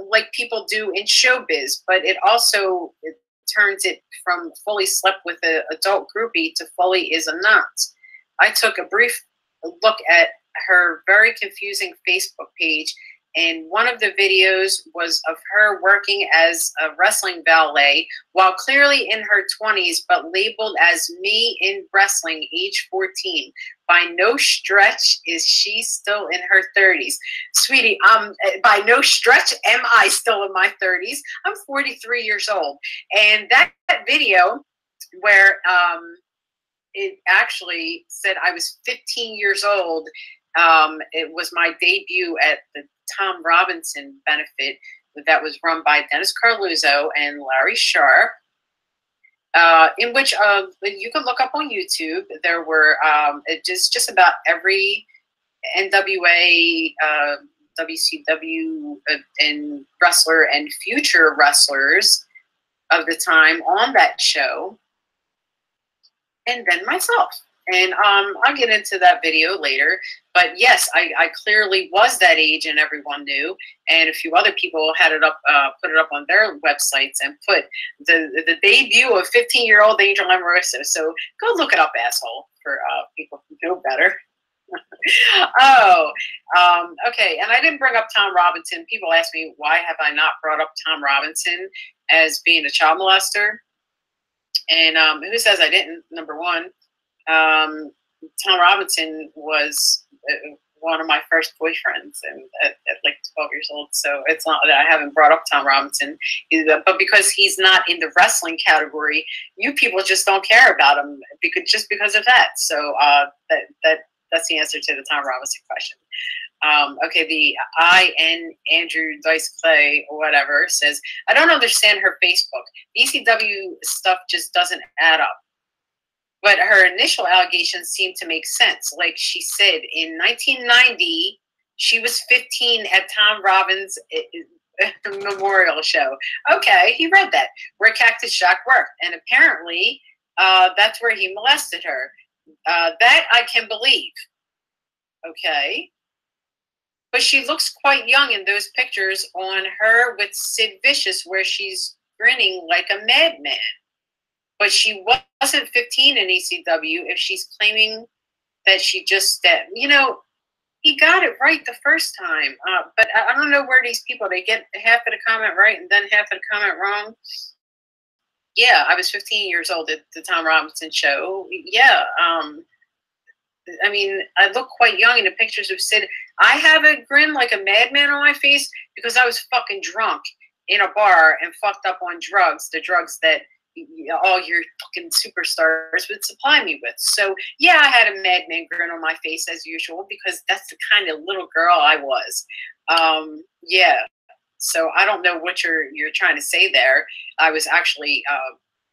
Like people do in showbiz, but it also turns it from fully slept with an adult groupie to fully is a not. I took a brief look at her very confusing Facebook page, and one of the videos was of her working as a wrestling valet while clearly in her 20s, but labeled as me in wrestling, age 14. By no stretch is she still in her 30s. Sweetie, by no stretch am I still in my 30s. I'm 43 years old. And that video where it actually said I was 15 years old. It was my debut at the Tom Robinson benefit that was run by Dennis Carluzzo and Larry Sharp, in which you can look up on YouTube. There were just about every NWA, WCW, and wrestler and future wrestlers of the time on that show, and then myself. And I'll get into that video later. But yes, I clearly was that age, and everyone knew. And a few other people had it up, put it up on their websites, and put the debut of 15-year-old Angel Amoroso. So go look it up, asshole, for people who know better. Okay. And I didn't bring up Tom Robinson. People ask me, why have I not brought up Tom Robinson as being a child molester? And who says I didn't? Number one. Tom Robinson was one of my first boyfriends, and at like 12 years old. So it's not that I haven't brought up Tom Robinson, but because he's not in the wrestling category, you people just don't care about him because of that. So that's the answer to the Tom Robinson question. Okay, the Andrew Dice Clay or whatever says, I don't understand her Facebook. ECW stuff just doesn't add up. But her initial allegations seem to make sense. Like she said, in 1990, she was 15 at Tom Robbins' memorial show. Okay, he read that, where Cactus Jack worked. And apparently, that's where he molested her. That I can believe. Okay. But she looks quite young in those pictures on her with Sid Vicious, where she's grinning like a madman. But she wasn't 15 in ECW if she's claiming that she just, you know, he got it right the first time. But I don't know where these people, they get half of the comment right and then half of the comment wrong. Yeah, I was 15 years old at the Tom Robinson show. Yeah. I mean, I look quite young in the pictures of Sid. I have a grin like a madman on my face because I was fucking drunk in a bar and fucked up on drugs, the drugs that all your fucking superstars would supply me with. So yeah, I had a madman grin on my face as usual because that's the kind of little girl I was. Yeah. So I don't know what you're trying to say there. I was actually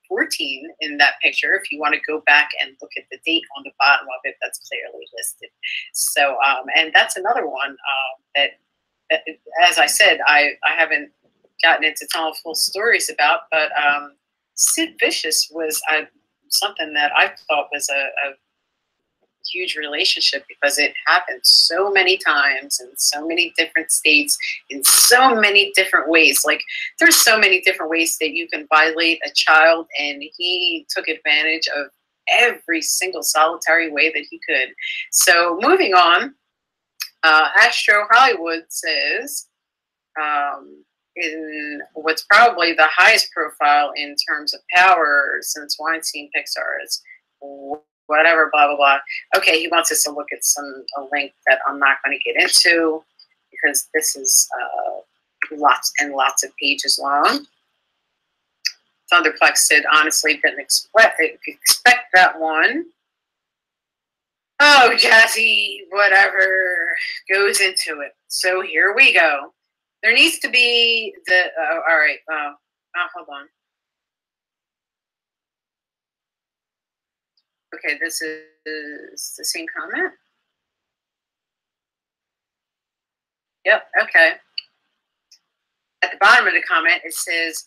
14 in that picture. If you want to go back and look at the date on the bottom of it, that's clearly listed. So and that's another one that, as I said, I haven't gotten into telling full stories about, but Sid Vicious was something that I thought was a huge relationship because it happened so many times in so many different states in so many different ways. Like there's so many different ways that you can violate a child, and he took advantage of every single solitary way that he could. So moving on, Astro Hollywood says, in what's probably the highest profile in terms of power since Weinstein Pixar's, whatever, blah, blah, blah. Okay, he wants us to look at a link that I'm not going to get into because this is lots and lots of pages long. Thunderplex said, honestly, didn't expect that one. Oh, Jazzy, whatever, goes into it. So here we go. There needs to be the, all right, hold on. Okay, this is the same comment. Yep, okay. At the bottom of the comment, it says,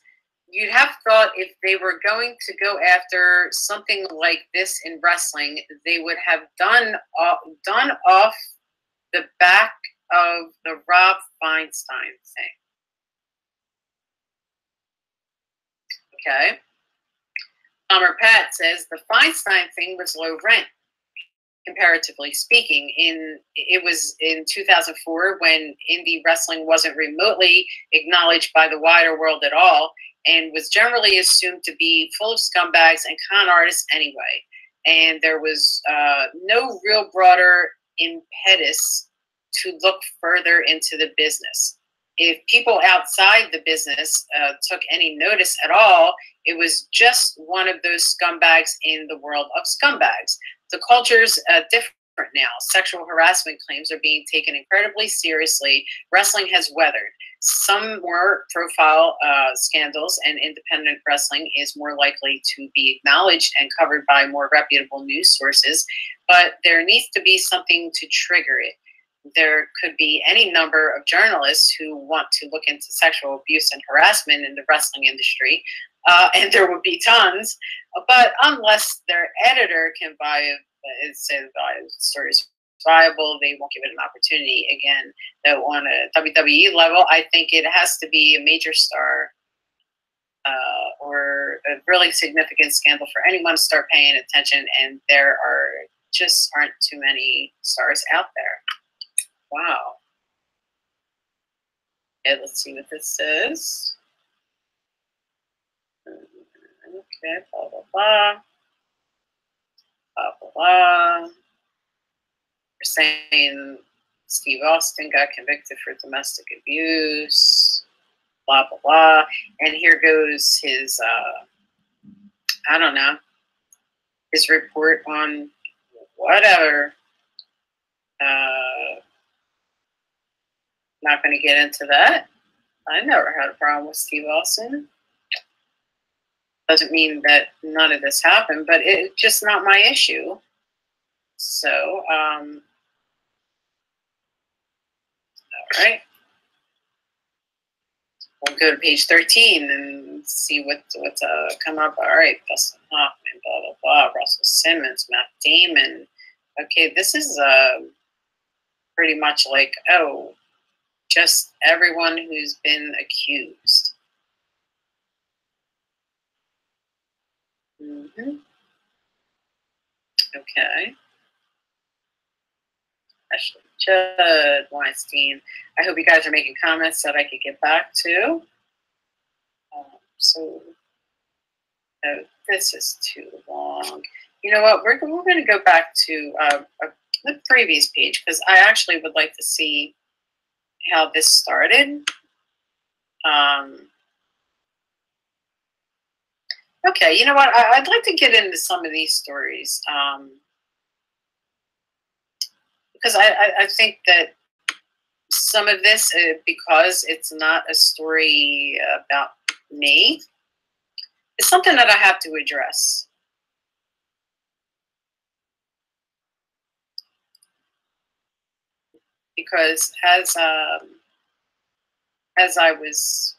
you'd have thought if they were going to go after something like this in wrestling, they would have done off the back of the Rob Feinstein thing. Okay. Palmer Pat says the Feinstein thing was low rent, comparatively speaking. It was in 2004 when indie wrestling wasn't remotely acknowledged by the wider world at all, and was generally assumed to be full of scumbags and con artists anyway. And there was no real broader impetus to look further into the business. if people outside the business took any notice at all, it was just one of those scumbags in the world of scumbags. The culture's different now. Sexual harassment claims are being taken incredibly seriously. Wrestling has weathered some more profile scandals, and independent wrestling is more likely to be acknowledged and covered by more reputable news sources. But there needs to be something to trigger it. There could be any number of journalists who want to look into sexual abuse and harassment in the wrestling industry, and there would be tons. But unless their editor can say the story is viable, they won't give it an opportunity. Again, though, on a WWE level, I think it has to be a major star or a really significant scandal for anyone to start paying attention, and there just aren't too many stars out there. Wow. Okay, let's see what this says. Okay, blah, blah, blah. Blah, blah, blah. We're saying Steve Austin got convicted for domestic abuse. Blah, blah, blah. And here goes his, I don't know, his report on whatever. Not going to get into that. I never had a problem with Steve Austin. Doesn't mean that none of this happened, but it's just not my issue. So, all right. We'll go to page 13 and see what's come up. All right, Dustin Hoffman, blah, blah, blah, Russell Simmons, Matt Damon. Okay, this is pretty much like, oh, just everyone who's been accused. Okay. Ashley Judd, Weinstein. I hope you guys are making comments that I could get back to. This is too long. You know what? We're going to go back to the previous page because I actually would like to see how this started. Okay, you know what? I'd like to get into some of these stories because I think that some of this, because it's not a story about me, is something that I have to address. Because as I was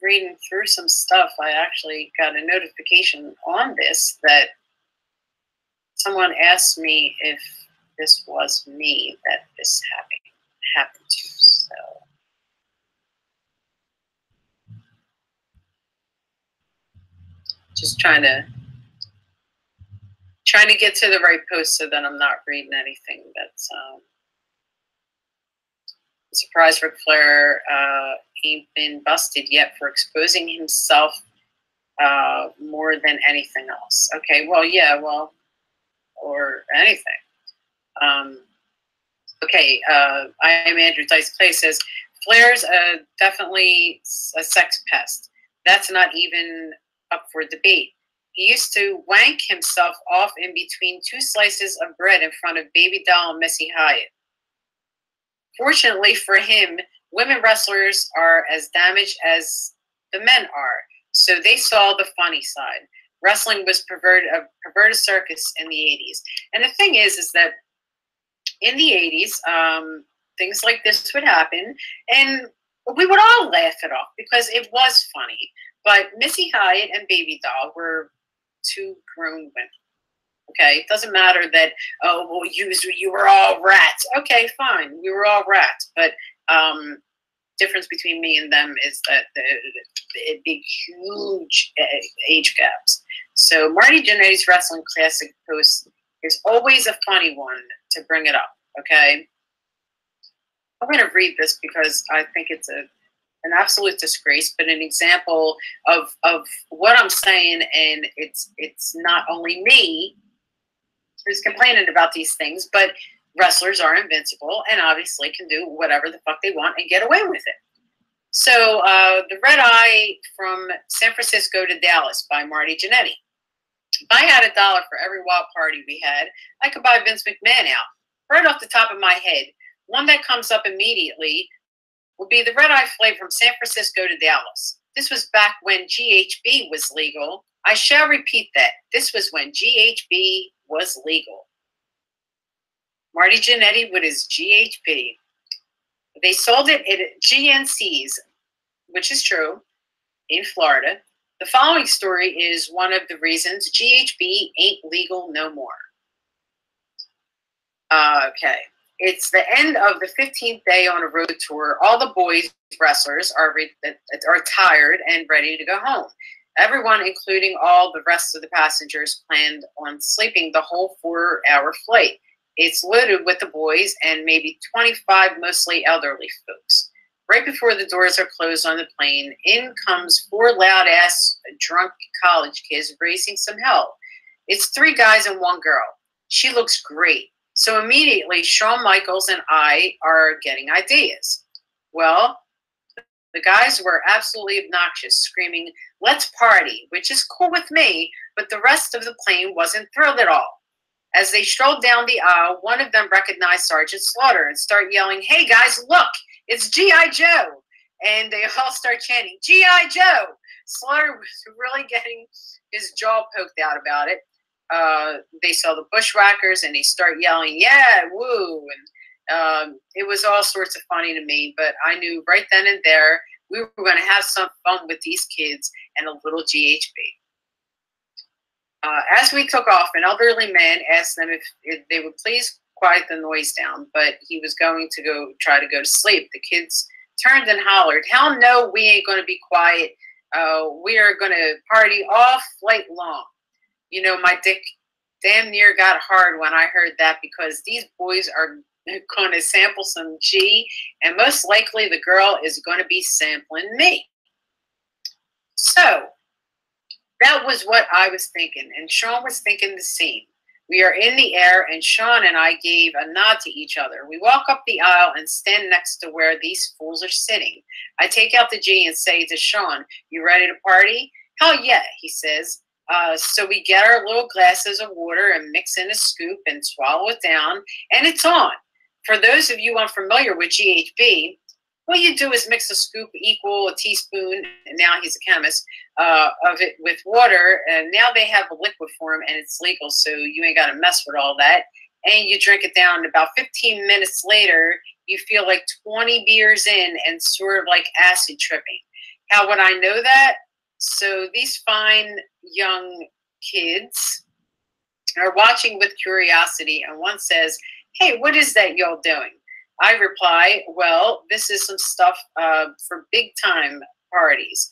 reading through some stuff, I actually got a notification on this that someone asked me if this was me that this happened to. So just trying to get to the right post so that I'm not reading anything that's surprise Ric Flair ain't been busted yet for exposing himself more than anything else. Okay, well, yeah, well, or anything. Okay, I am Andrew Dice Clay says, Flair's definitely a sex pest. That's not even up for debate. He used to wank himself off in between 2 slices of bread in front of Baby Doll and Missy Hyatt. Fortunately for him, women wrestlers are as damaged as the men are, so they saw the funny side. Wrestling was a perverted circus in the 80s. And the thing is that in the 80s, things like this would happen, and we would all laugh it off because it was funny. But Missy Hyatt and Baby Doll were 2 grown women. Okay, it doesn't matter that, oh, well, you were all rats. Okay, fine, we were all rats. But difference between me and them is that the big, huge age gaps. So Marty Jannetty's Wrestling Classic post is always a funny one to bring it up, okay? I'm going to read this because I think it's an absolute disgrace, but an example of what I'm saying, and it's not only me who's complaining about these things, but wrestlers are invincible and obviously can do whatever the fuck they want and get away with it. So The Red Eye from San Francisco to Dallas by Marty Jannetty. If I had $1 for every wild party we had, I could buy Vince McMahon out. Right off the top of my head, one that comes up immediately would be the Red Eye Flight from San Francisco to Dallas. This was back when GHB was legal. I shall repeat that. This was when GHB was legal. Marty Jannetty with his GHB. They sold it at GNC's, which is true, in Florida. The following story is one of the reasons GHB ain't legal no more. Okay. It's the end of the 15th day on a road tour. All the boys wrestlers are tired and ready to go home. Everyone, including all the rest of the passengers, planned on sleeping the whole 4-hour flight. It's loaded with the boys and maybe 25 mostly elderly folks. Right before the doors are closed on the plane, in comes 4 loud-ass drunk college kids raising some hell. It's 3 guys and 1 girl. She looks great. So immediately, Shawn Michaels and I are getting ideas. Well, the guys were absolutely obnoxious, screaming, "Let's party," which is cool with me, but the rest of the plane wasn't thrilled at all. As they strolled down the aisle, one of them recognized Sergeant Slaughter and started yelling, "Hey guys, look, it's G.I. Joe." And they all start chanting, "G.I. Joe." Slaughter was really getting his jaw poked out about it. They saw the bushwhackers and they start yelling, "Yeah, woo." And it was all sorts of funny to me, but I knew right then and there we were going to have some fun with these kids and a little GHB. As we took off, an elderly man asked them if they would please quiet the noise down, but he was going to try to go to sleep. The kids turned and hollered, "Hell no, we ain't going to be quiet. We are going to party all flight long." You know, my dick damn near got hard when I heard that, because these boys are going to sample some G, and most likely the girl is going to be sampling me. So that was what I was thinking, and Shawn was thinking the same. We are in the air, and Shawn and I gave a nod to each other. We walk up the aisle and stand next to where these fools are sitting. I take out the G and say to Shawn, "You ready to party?" "Hell yeah," he says. So we get our little glasses of water and mix in a scoop and swallow it down, and it's on. For those of you unfamiliar with GHB, what you do is mix a scoop equal a teaspoon, and now he's a chemist, of it with water, and now they have a liquid form, and it's legal, so you ain't got to mess with all that. And you drink it down, and about 15 minutes later, you feel like 20 beers in and sort of like acid tripping. How would I know that? So these fine young kids are watching with curiosity, and one says, "Hey, what is that y'all doing?" I reply, "Well, this is some stuff for big time parties.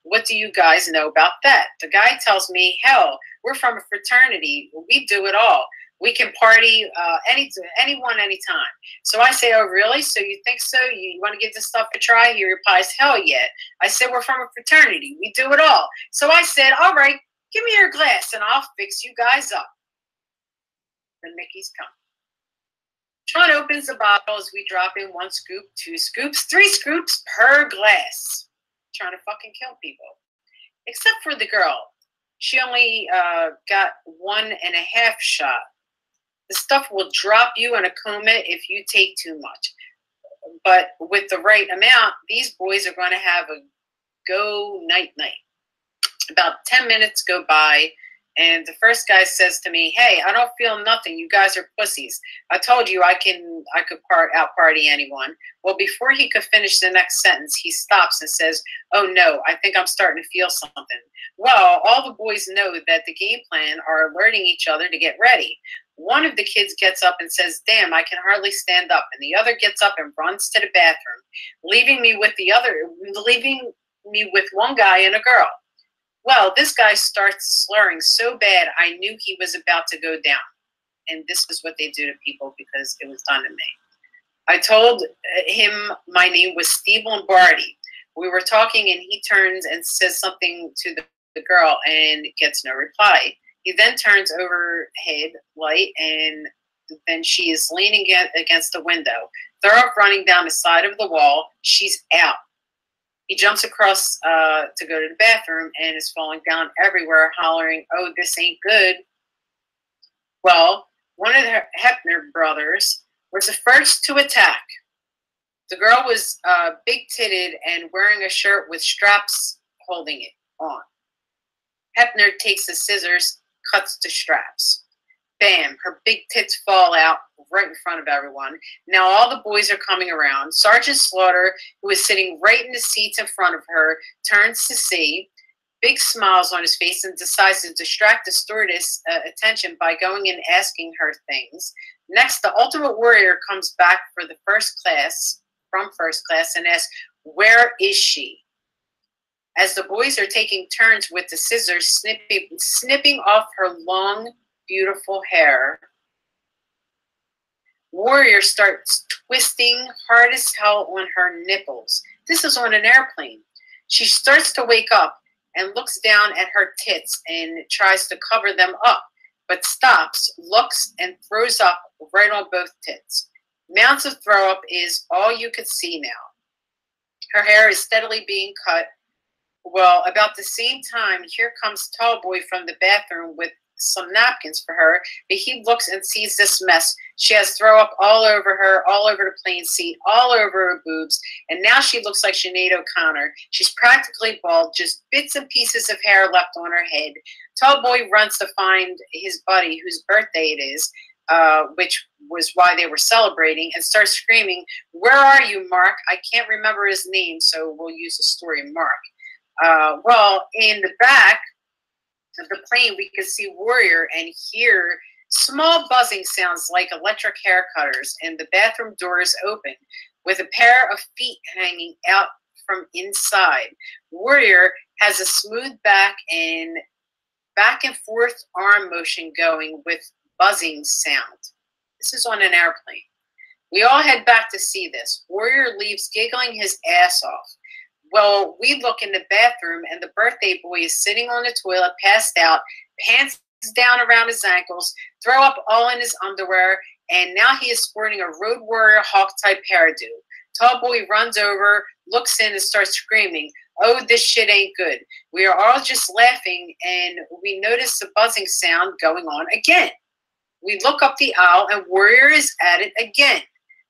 What do you guys know about that?" The guy tells me, "Hell, we're from a fraternity. We do it all. We can party anyone, anytime." So I say, "Oh, really? So you think so? You want to give this stuff a try?" He replies, "Hell yeah." I said, "We're from a fraternity. We do it all." So I said, "All right, give me your glass and I'll fix you guys up." The Mickeys come. Shawn opens the bottle as we drop in 1 scoop, 2 scoops, 3 scoops per glass. Trying to fucking kill people. Except for the girl. She only got 1.5 shots. The stuff will drop you in a coma if you take too much. But with the right amount, these boys are going to have a go night-night. About 10 minutes go by, and the first guy says to me, "Hey, I don't feel nothing. You guys are pussies. I told you I could out-party anyone." Well, before he could finish the next sentence, he stops and says, "Oh no, I think I'm starting to feel something." Well, all the boys know that the game plan are alerting each other to get ready. One of the kids gets up and says, "Damn, I can hardly stand up." And the other gets up and runs to the bathroom, leaving me with one guy and a girl. Well, this guy starts slurring so bad I knew he was about to go down. And this is what they do to people, because it was done to me. I told him my name was Steve Lombardi. We were talking, and he turns and says something to the girl and gets no reply. He then turns overhead light, and then she is leaning against the window. Thorough running down the side of the wall. She's out. He jumps across to go to the bathroom and is falling down everywhere, hollering, "Oh, this ain't good." Well, one of the Hepner brothers was the first to attack. The girl was big-titted and wearing a shirt with straps holding it on. Hepner takes the scissors, cuts the straps. Bam, her big tits fall out right in front of everyone. Now all the boys are coming around. Sergeant Slaughter, who is sitting right in the seats in front of her, turns to see, big smiles on his face, and decides to distract the stewardess' attention by going and asking her things. Next, the Ultimate Warrior comes back from first class and asks, "Where is she?" As the boys are taking turns with the scissors snipping off her long, beautiful hair, Warrior starts twisting hard as hell on her nipples. This is on an airplane. She starts to wake up and looks down at her tits and tries to cover them up, but stops, looks, and throws up right on both tits. Mounds of throw up is all you could see now. Her hair is steadily being cut. Well, about the same time, here comes Tallboy from the bathroom with some napkins for her, but he looks and sees this mess. She has throw up all over her, all over the plane seat, all over her boobs, and now she looks like Sinead O'Connor. She's practically bald, just bits and pieces of hair left on her head. Tallboy runs to find his buddy, whose birthday it is, which was why they were celebrating, and starts screaming, "Where are you, Mark?" I can't remember his name, so we'll use the story Mark. Well, in the back of the plane, we could see Warrior and hear small buzzing sounds like electric hair cutters, and the bathroom doors open with a pair of feet hanging out from inside. Warrior has a smooth back and forth arm motion going with buzzing sound. This is on an airplane. We all head back to see this. Warrior leaves giggling his ass off. Well, we look in the bathroom, and the birthday boy is sitting on the toilet, passed out, pants down around his ankles, throw up all in his underwear, and now he is sporting a Road Warrior Hawk-type hairdo. Tallboy runs over, looks in, and starts screaming, "Oh, this shit ain't good." We are all just laughing, and we notice the buzzing sound going on again. We look up the aisle, and Warrior is at it again.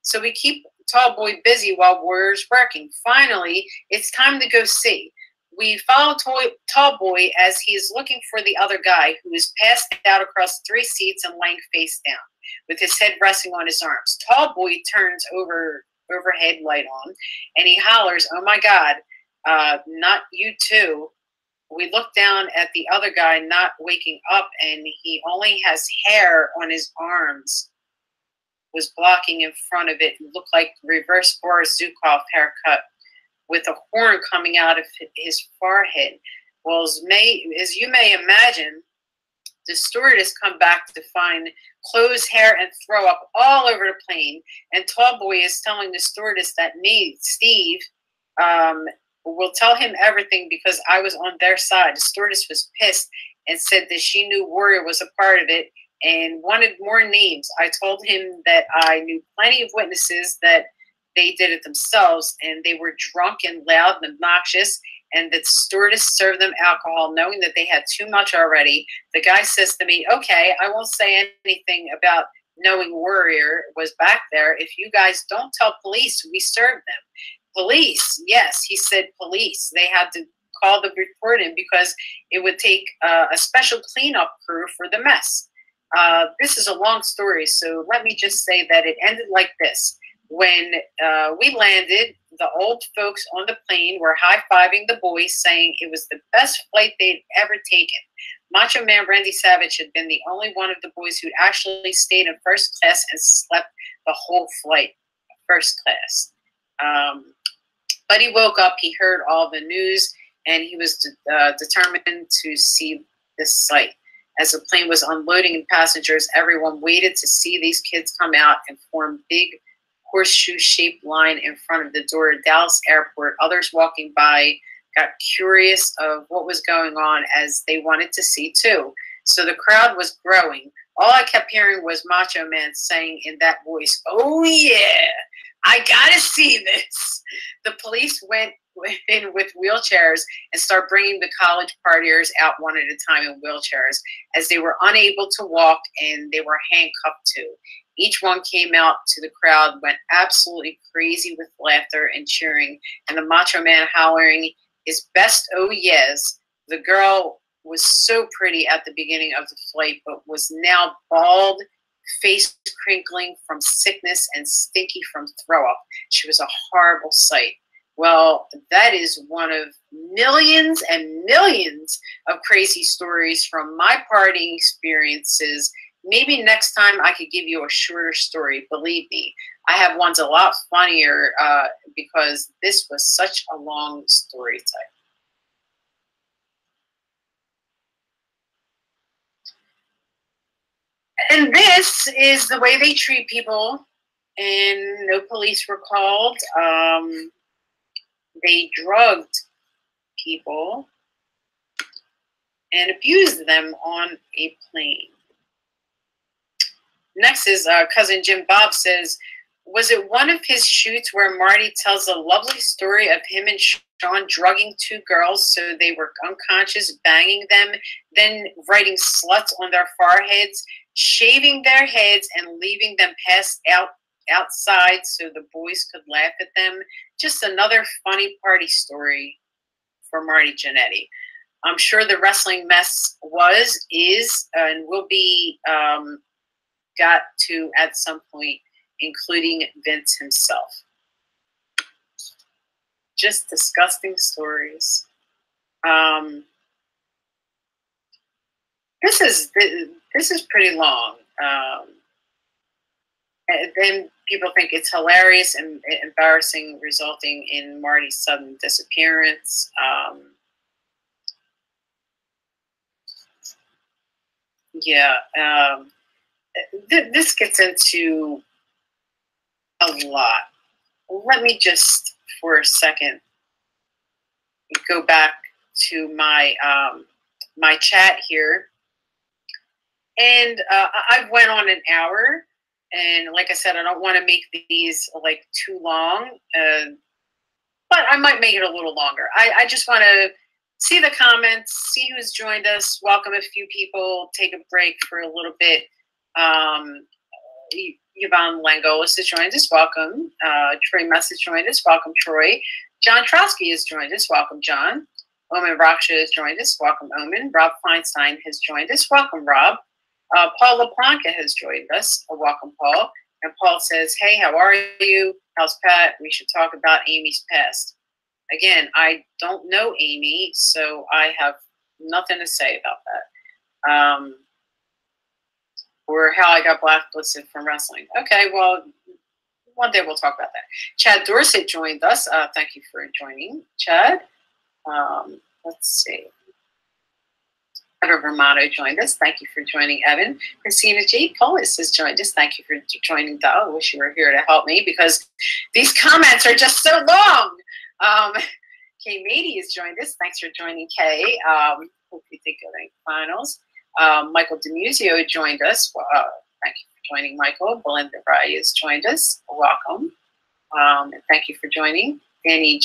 So we keep Tallboy busy while Warrior's working. Finally, it's time to go see. We follow Tallboy as he is looking for the other guy, who is passed out across 3 seats and laying face down, with his head resting on his arms. Tallboy turns overhead light on, and he hollers, "Oh my God, not you too." We look down at the other guy not waking up, and he only has hair on his arms. Was blocking in front of it. It looked like reverse Boris Zukov haircut with a horn coming out of his forehead. Well, as you may imagine, the stewardess come back to find clothes, hair, and throw up all over the plane. And Tallboy is telling the stewardess that me, Steve, will tell him everything because I was on their side. The stewardess was pissed and said that she knew Warrior was a part of it and wanted more names. I told him that I knew plenty of witnesses that they did it themselves, and they were drunk and loud and obnoxious, and that the stewardess served them alcohol knowing that they had too much already. The guy says to me, "Okay, I won't say anything about knowing Warrior was back there. If you guys don't tell police, we served them." Police, yes, he said police. They had to call the report in because it would take a special cleanup crew for the mess. This is a long story, so let me just say that it ended like this. When we landed, the old folks on the plane were high-fiving the boys, saying it was the best flight they'd ever taken. Macho Man Randy Savage had been the only one of the boys who'd actually stayed in first class and slept the whole flight, first class. But he woke up, he heard all the news, and he was determined to see this sight. As the plane was unloading and passengers, everyone waited to see these kids come out and form big horseshoe-shaped line in front of the door of Dallas Airport. Others walking by got curious of what was going on as they wanted to see too. So the crowd was growing. All I kept hearing was Macho Man saying in that voice, "Oh yeah, I gotta see this." The police went in with wheelchairs and started bringing the college partiers out one at a time in wheelchairs, as they were unable to walk and they were handcuffed too. Each one came out to the crowd, went absolutely crazy with laughter and cheering, and the Macho Man hollering his best "oh yes." The girl was so pretty at the beginning of the flight, but was now bald, face crinkling from sickness and stinky from throw up. She was a horrible sight. Well, that is one of millions and millions of crazy stories from my partying experiences. Maybe next time I could give you a shorter story. Believe me, I have ones a lot funnier because this was such a long story type. And this is the way they treat people, and no police were called. They drugged people and abused them on a plane. Next is Cousin Jim Bob says, was it one of his shoots where Marty tells a lovely story of him and Sean drugging two girls so they were unconscious, banging them, then writing sluts on their foreheads, shaving their heads, and leaving them passed out outside so the boys could laugh at them? Just another funny party story for Marty Jannetty. I'm sure the wrestling mess is, and will be got to at some point, including Vince himself. Just disgusting stories. This is pretty long. Then people think it's hilarious and embarrassing, resulting in Marty's sudden disappearance. This gets into a lot. Let me just, for a second, go back to my my chat here. And I went on an hour. And like I said, I don't want to make these like too long, but I might make it a little longer. I just want to see the comments, see who's joined us, welcome a few people, take a break for a little bit. Yvonne Langolis has joined us, welcome. Troy Mess has joined us, welcome Troy. John Trotsky has joined us, welcome John. Omen Raksha has joined us, welcome Omen. Rob Feinstein has joined us, welcome Rob. Paul LaPlanca has joined us. Welcome, Paul. And Paul says, hey, how are you? How's Pat? We should talk about Amy's past. Again, I don't know Amy, so I have nothing to say about that. Or how I got blacklisted from wrestling. Okay, well, one day we'll talk about that. Chad Dorsett joined us. Thank you for joining, Chad. Let's see. Evan Romano joined us. Thank you for joining, Evan. Christina J. Polis has joined us. Thank you for joining, Doll. I wish you were here to help me because these comments are just so long. Kay Mady has joined us. Thanks for joining, Kay. Hope you did good in finals. Michael DeMuzio joined us. Thank you for joining, Michael. Belinda Rye has joined us. Welcome. And thank you for joining. Danny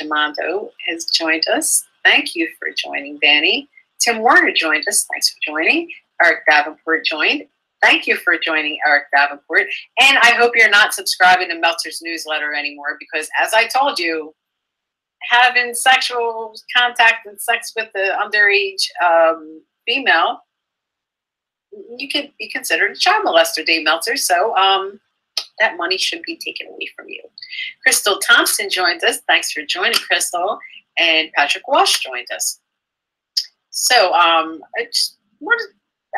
Jamando has joined us. Thank you for joining, Danny. Tim Warner joined us. Thanks for joining. Eric Davenport joined. Thank you for joining, Eric Davenport. And I hope you're not subscribing to Meltzer's newsletter anymore because, as I told you, having sexual contact and sex with the underage female, you could be considered a child molester, Dave Meltzer. So that money should be taken away from you. Crystal Thompson joined us. Thanks for joining, Crystal. And Patrick Walsh joined us. So I just want to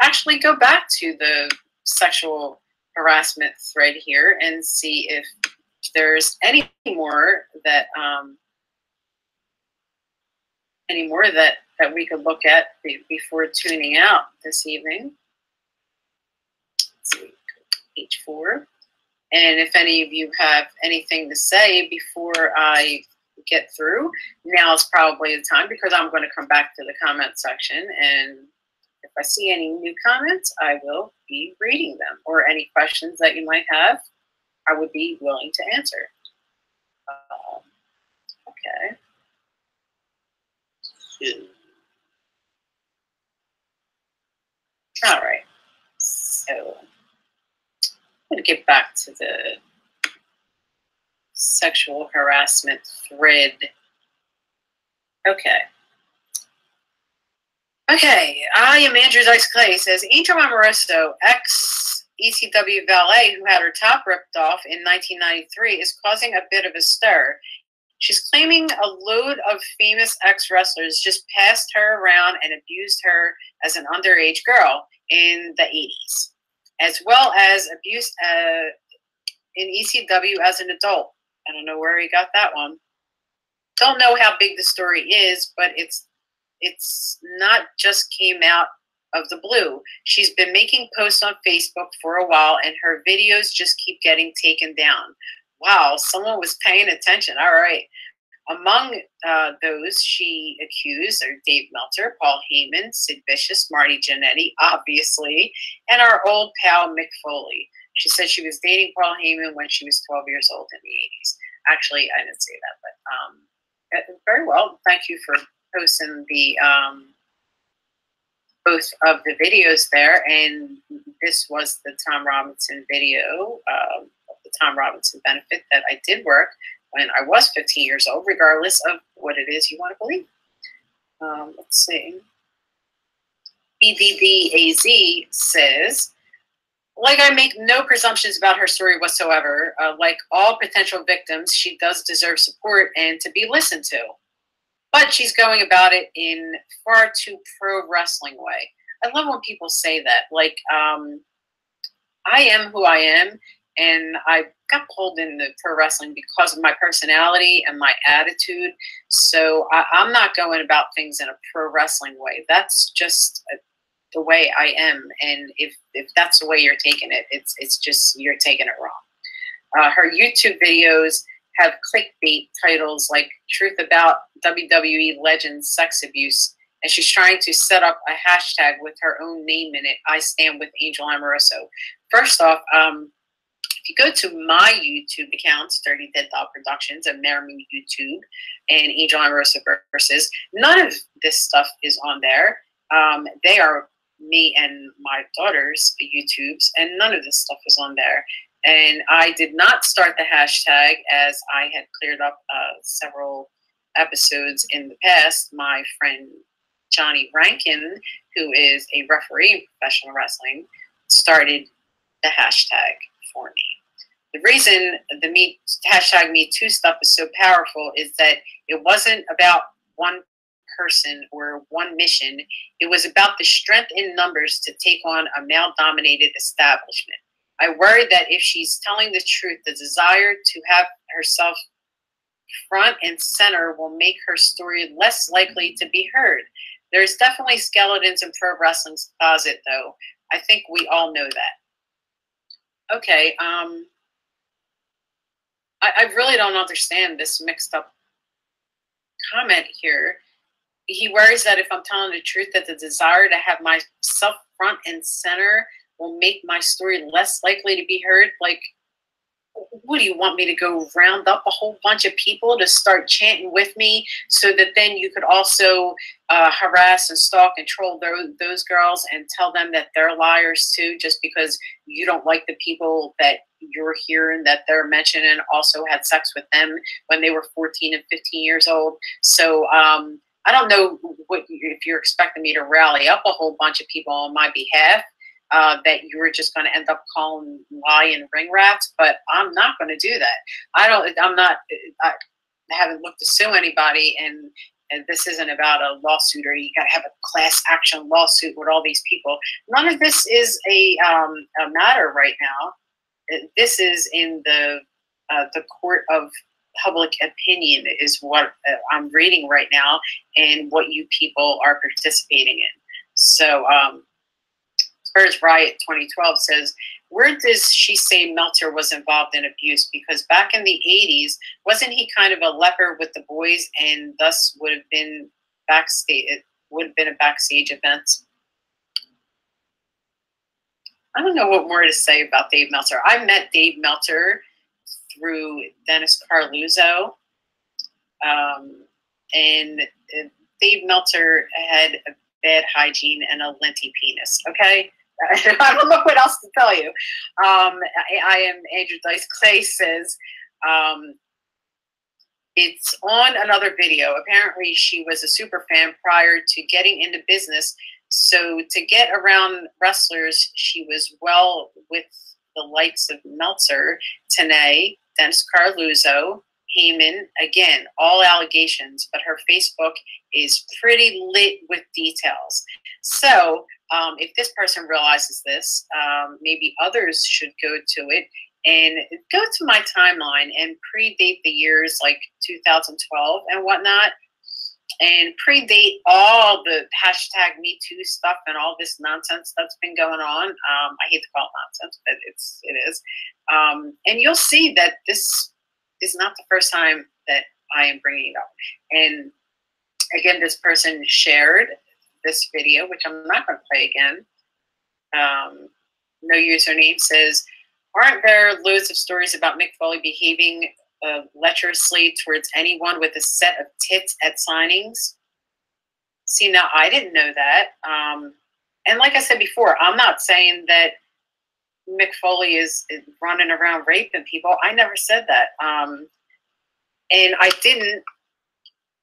actually go back to the sexual harassment thread here and see if there's any more that we could look at before tuning out this evening. Let's see, page 4. And if any of you have anything to say before I get through, now is probably the time because I'm going to come back to the comment section, and if I see any new comments, I will be reading them, or any questions that you might have, I would be willing to answer. Okay. All right. So I'm going to get back to the sexual harassment thread. Okay. Okay, I am Andrew Dice Clay. Says Angel Amoroso, ex-ECW valet who had her top ripped off in 1993, is causing a bit of a stir. She's claiming a load of famous ex-wrestlers just passed her around and abused her as an underage girl in the 80s, as well as abuse in ECW as an adult. I don't know where he got that one. Don't know how big the story is, but it's not just came out of the blue. She's been making posts on Facebook for a while, and her videos just keep getting taken down. Wow, someone was paying attention. All right. Among those she accused are Dave Meltzer, Paul Heyman, Sid Vicious, Marty Jannetty, obviously, and our old pal Mick Foley. She said she was dating Paul Heyman when she was 12 years old in the 80s. Actually, I didn't say that, but very well. Thank you for posting the both of the videos there, and this was the Tom Robinson video of the Tom Robinson benefit that I did work when I was 15 years old, regardless of what it is you want to believe. Let's see. BBBAZ says, like, I make no presumptions about her story whatsoever. Like all potential victims, she does deserve support and to be listened to. But she's going about it in far too pro-wrestling way. I love when people say that. Like, I am who I am, and I got pulled into pro wrestling because of my personality and my attitude. So I'm not going about things in a pro wrestling way. That's just the way I am. And if that's the way you're taking it, it's just you're taking it wrong. Her YouTube videos have clickbait titles like "Truth About WWE Legends Sex Abuse," and she's trying to set up a hashtag with her own name in it. I stand with Angel Amoroso. First off, if you go to my YouTube accounts, Dirty Dead Doll Productions and Marry YouTube and Angel Amoroso Versus, none of this stuff is on there. They are me and my daughter's YouTubes, and none of this stuff is on there. And I did not start the hashtag, as I had cleared up several episodes in the past. My friend Johnny Rankin, who is a referee in professional wrestling, started the hashtag for me. The reason the hashtag #MeToo stuff is so powerful is that it wasn't about one person or one mission. It was about the strength in numbers to take on a male-dominated establishment. I worry that if she's telling the truth, the desire to have herself front and center will make her story less likely to be heard. There's definitely skeletons in pro wrestling's closet, though. I think we all know that. Okay, I really don't understand this mixed up comment here. He worries that if I'm telling the truth, that the desire to have myself front and center will make my story less likely to be heard. Like, what do you want me to go round up a whole bunch of people to start chanting with me so that then you could also harass and stalk and troll those girls and tell them that they're liars too, just because you don't like the people that you're hearing that they're mentioning also had sex with them when they were 14 and 15 years old. So I don't know if you're expecting me to rally up a whole bunch of people on my behalf, that you were just going to end up calling lying ring rats, but I'm not going to do that. I haven't looked to sue anybody, and this isn't about a lawsuit or you got to have a class action lawsuit with all these people. None of this is a matter right now. This is in the court of public opinion is what I'm reading right now, and what you people are participating in. So, Spurs Riot 2012 says, where does she say Meltzer was involved in abuse? Because back in the 80s, wasn't he kind of a leper with the boys, and thus would have been backstage? It would have been a backstage event. I don't know what more to say about Dave Meltzer. I met Dave Meltzer through Dennis Carluzzo. And Dave Meltzer had a bad hygiene and a linty penis, okay? I don't know what else to tell you. I am Andrew Dice Clay says, it's on another video. Apparently she was a super fan prior to getting into business. So to get around wrestlers, she was well with the likes of Meltzer, Tenay, Dennis Carluzzo, Heyman, again, all allegations, but her Facebook is pretty lit with details. So if this person realizes this, maybe others should go to it and go to my timeline and predate the years like 2012 and whatnot, and predate all the hashtag Me Too stuff and all this nonsense that's been going on. I hate to call it nonsense, but it is. And you'll see that this is not the first time that I am bringing it up. And again, this person shared this video, which I'm not going to play again. No username says, aren't there loads of stories about Mick Foley behaving lecherously towards anyone with a set of tits at signings? See, now I didn't know that. And like I said before, I'm not saying that Mick Foley is running around raping people. I never said that. And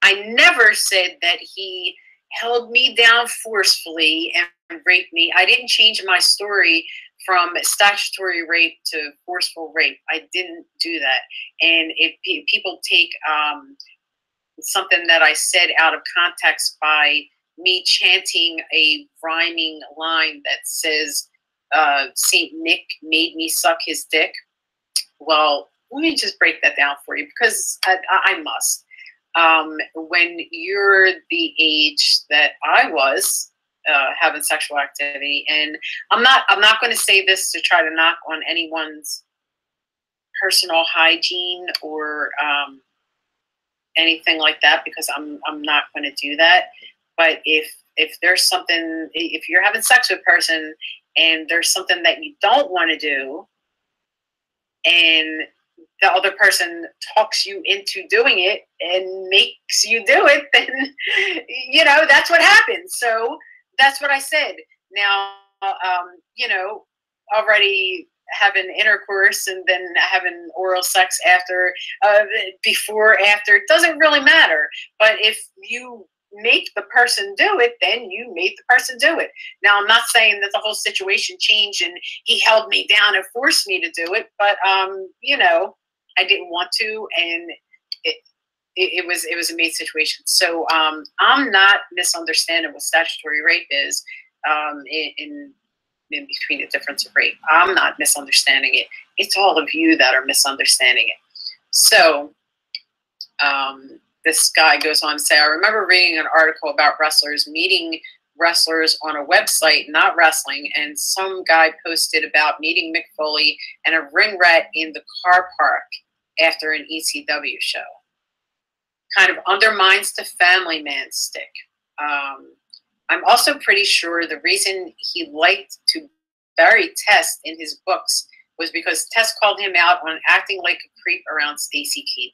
I never said that he held me down forcefully and raped me. I didn't change my story from statutory rape to forceful rape. I didn't do that. And if people take something that I said out of context by me chanting a rhyming line that says, Saint Nick made me suck his dick. Well, let me just break that down for you, because I must. When you're the age that I was, having sexual activity, and I'm not going to say this to try to knock on anyone's personal hygiene or anything like that, because I'm not going to do that. But if there's something, if you're having sex with a person and there's something that you don't want to do, and the other person talks you into doing it and makes you do it, then, you know, that's what happens. So that's what I said. Now, you know, already having intercourse and then having oral sex after, before, after, it doesn't really matter. But if you make the person do it, then you make the person do it. Now, I'm not saying that the whole situation changed and he held me down and forced me to do it, but you know, I didn't want to, and it was a made situation. So I'm not misunderstanding what statutory rape is in between the difference of rape. I'm not misunderstanding it. It's all of you that are misunderstanding it. So this guy goes on to say, I remember reading an article about wrestlers meeting wrestlers on a website, not wrestling, and some guy posted about meeting Mick Foley and a ring rat in the car park after an ECW show. Kind of undermines the family man stick. I'm also pretty sure the reason he liked to bury Test in his books was because Test called him out on acting like a creep around Stacy Keibler.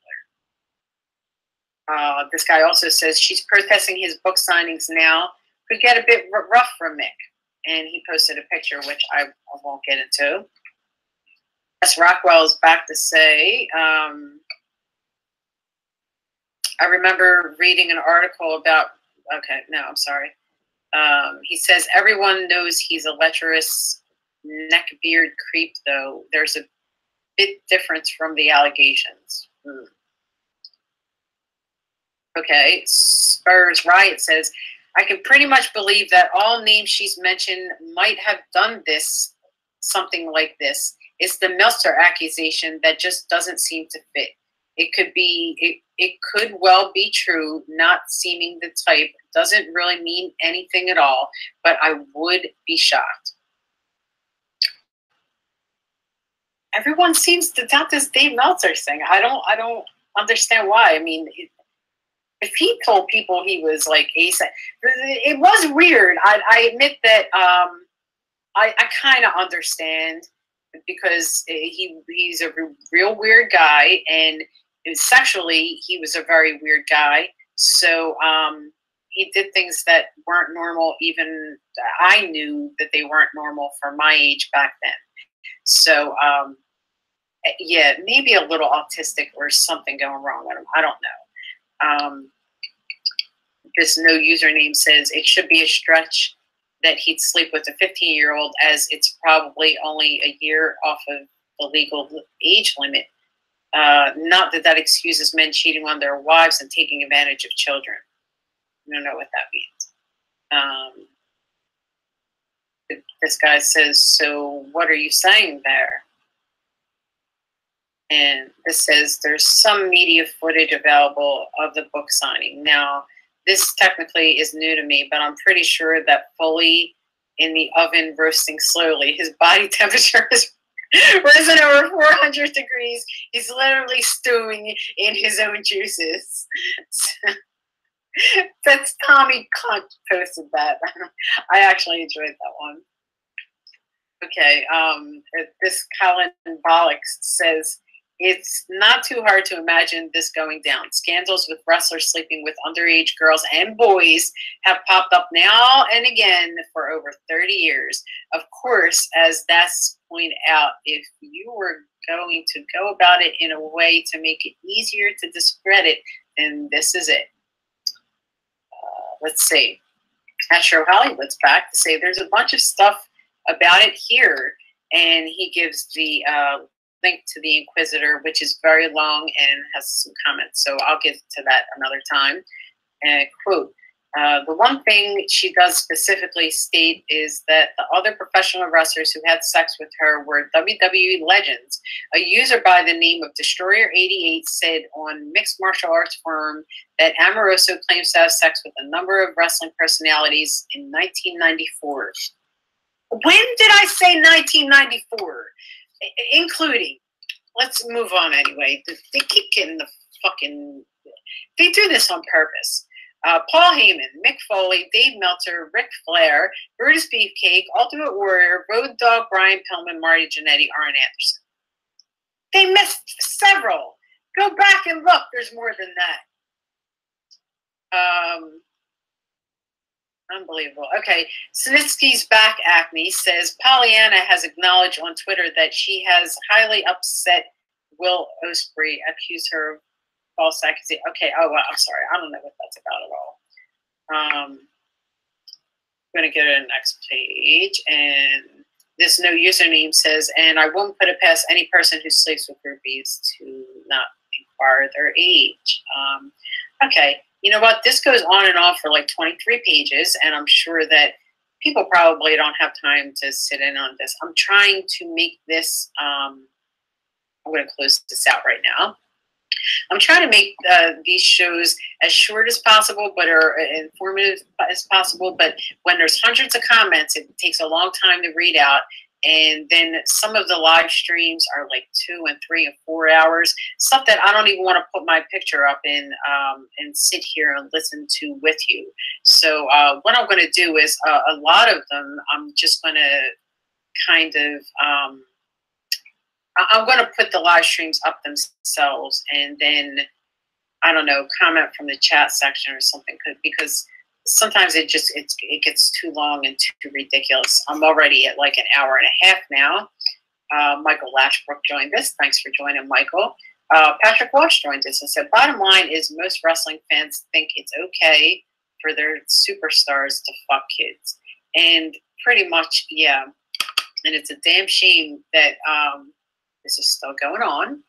This guy also says she's protesting his book signings now. Could get a bit rough for Mick. And he posted a picture, which I won't get into. S. Rockwell is back to say, I remember reading an article about, okay, no, I'm sorry. He says, everyone knows he's a lecherous neckbeard creep, though. There's a bit difference from the allegations. Okay, Spurs Riot says, I can pretty much believe that all names she's mentioned might have done this, something like this. It's the Meltzer accusation that just doesn't seem to fit. It could be, it could well be true, not seeming the type, doesn't really mean anything at all, but I would be shocked. Everyone seems to doubt this Dave Meltzer thing. I don't understand why. I mean, if he told people he was like ASAP, it was weird. I admit that I kind of understand, because he's a real weird guy, and sexually he was a very weird guy. So he did things that weren't normal. Even I knew that they weren't normal for my age back then. So yeah, maybe a little autistic or something going wrong with him. I don't know. This no username says it should be a stretch that he'd sleep with a 15-year-old, as it's probably only a year off of the legal age limit. Not that that excuses men cheating on their wives and taking advantage of children. I don't know what that means. This guy says, so what are you saying there? And this says there's some media footage available of the book signing. Now, this technically is new to me, but I'm pretty sure that Foley in the oven roasting slowly, his body temperature has risen over 400 degrees. He's literally stewing in his own juices. That's Tommy Cunt posted that. I actually enjoyed that one. Okay, this Colin Bollock says, it's not too hard to imagine this going down. Scandals with wrestlers sleeping with underage girls and boys have popped up now and again for over 30 years. Of course, as that's pointed out, if you were going to go about it in a way to make it easier to discredit, then this is it. Let's see. Astro Hollywood's back to say there's a bunch of stuff about it here, and he gives the link to the Inquisitor, which is very long and has some comments, so I'll get to that another time. Quote, the one thing she does specifically state is that the other professional wrestlers who had sex with her were WWE legends. A user by the name of Destroyer88 said on Mixed Martial Arts Forum that Amoroso claims to have sex with a number of wrestling personalities in 1994. When did I say 1994? Including, let's move on anyway. They keep getting the fucking, they do this on purpose. Paul Heyman, Mick Foley, Dave Meltzer, Ric Flair, Brutus Beefcake, Ultimate Warrior, Road Dogg, Brian Pillman, Marty Jannetty, Arn Anderson. They missed several. Go back and look. There's more than that. Unbelievable. Okay, Snitsky's back acne says Pollyanna has acknowledged on Twitter that she has highly upset Will Ospreay, accused her of false accusation. Okay, oh, well, I'm sorry. I don't know what that's about at all. I'm going to go to the next page, and this no username says, and I won't put it past any person who sleeps with groupies to not inquire their age. Okay. You know what? This goes on and on for like 23 pages, and I'm sure that people probably don't have time to sit in on this. I'm trying to make this, I'm going to close this out right now. I'm trying to make these shows as short as possible, but are informative as possible. But when there's hundreds of comments, it takes a long time to read out. And then some of the live streams are like 2 and 3 and 4 hours, stuff that I don't even want to put my picture up in and sit here and listen to with you. So what I'm going to do is a lot of them, I'm just going to kind of, I'm going to put the live streams up themselves, and then, I don't know, comment from the chat section or something, because sometimes it gets too long and too ridiculous. I'm already at like an hour and a half now. Michael Lashbrook joined us. Thanks for joining, Michael. Patrick Walsh joined us and said, bottom line is most wrestling fans think it's okay for their superstars to fuck kids. And pretty much, yeah. And it's a damn shame that this is still going on,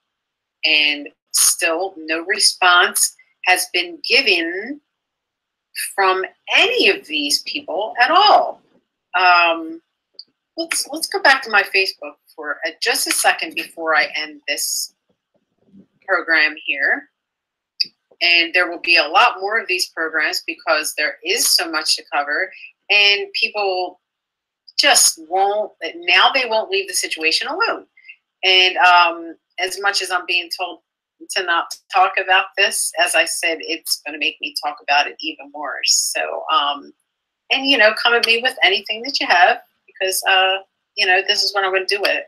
and still no response has been given from any of these people at all. Let's go back to my Facebook for just a second before I end this program here. And there will be a lot more of these programs because there is so much to cover, and people just won't, now they won't leave the situation alone. And as much as I'm being told to not talk about this, as I said, it's going to make me talk about it even more. So, and you know, come at me with anything that you have, because, you know, this is what I'm going to do with it.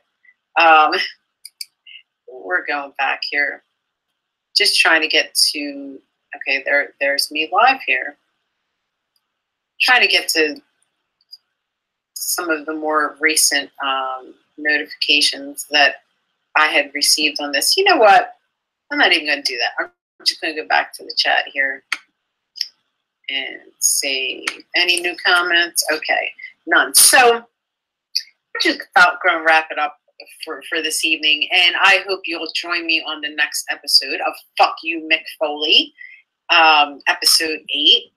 We're going back here. Just trying to get to, okay, there's me live here. Trying to get to some of the more recent notifications that I had received on this. You know what? I'm not even going to do that. I'm just going to go back to the chat here and see any new comments. Okay, none. So we're just about going to wrap it up for this evening, and I hope you'll join me on the next episode of Fuck You, Mick Foley, episode 8.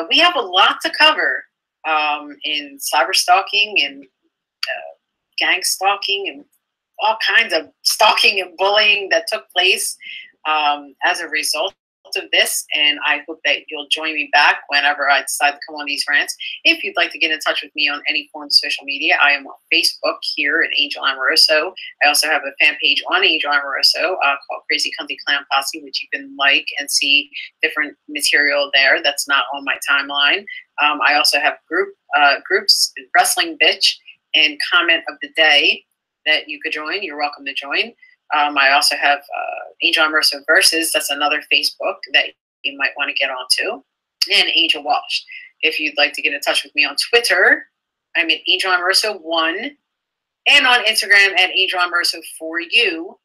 We have a lot to cover in cyber stalking and gang stalking and all kinds of stalking and bullying that took place as a result of this, and I hope that you'll join me back whenever I decide to come on these rants. If you'd like to get in touch with me on any form of social media, I am on Facebook here at Angel Amoroso. I also have a fan page on Angel Amoroso called Crazy Cunty Clown Posse, which you can like and see different material there that's not on my timeline. I also have groups, Wrestling Bitch and Comment of the Day, that you could join. You're welcome to join. I also have Angel Amoroso Versus. That's another Facebook that you might want to get onto. And Angel Walsh. If you'd like to get in touch with me on Twitter, I'm at Angel Amoroso 1. And on Instagram at Angel Amoroso for you.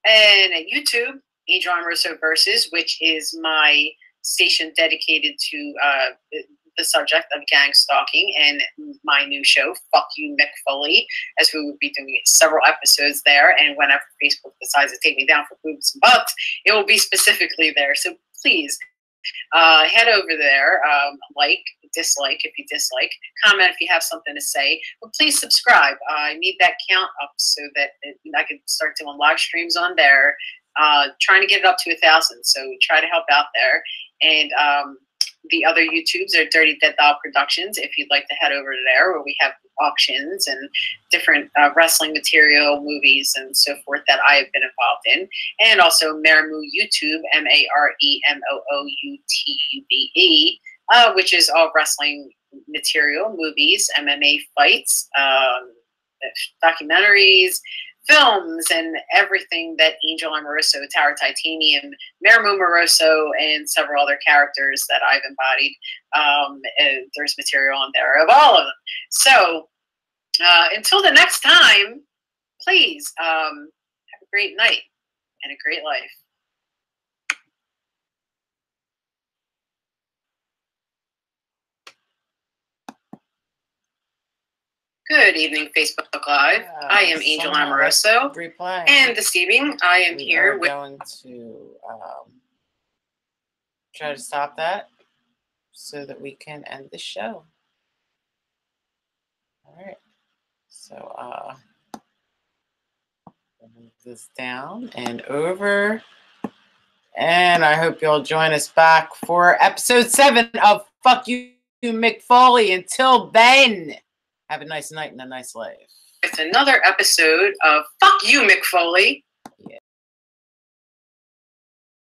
And at YouTube, Angel Amoroso Versus, which is my station dedicated to the subject of gang stalking and my new show, Fuck You, Mick Foley, as we will be doing several episodes there. And whenever Facebook decides to take me down for boobs and butts, it will be specifically there. So please head over there, like, dislike if you dislike, comment if you have something to say. But please subscribe. I need that count up so that I can start doing live streams on there. Trying to get it up to 1,000. So try to help out there. And the other YouTubes are Dirty Dead Doll Productions, if you'd like to head over to there, where we have auctions and different wrestling material, movies, and so forth that I have been involved in. And also Maremou YouTube, MareMoutube, which is all wrestling material, movies, MMA fights, documentaries, films, and everything that Angel Amoroso, Tower Titanium, Maremou Moroso, and several other characters that I've embodied. There's material on there of all of them. So until the next time, please have a great night and a great life. Good evening, Facebook Live. I am Angel Amoroso, and this evening I am here with... going to try to stop that so that we can end the show. All right. So, move this down and over. And I hope you'll join us back for episode 7 of Fuck You, Mick Foley. Until then, have a nice night and a nice life. It's another episode of Fuck You, Mick Foley.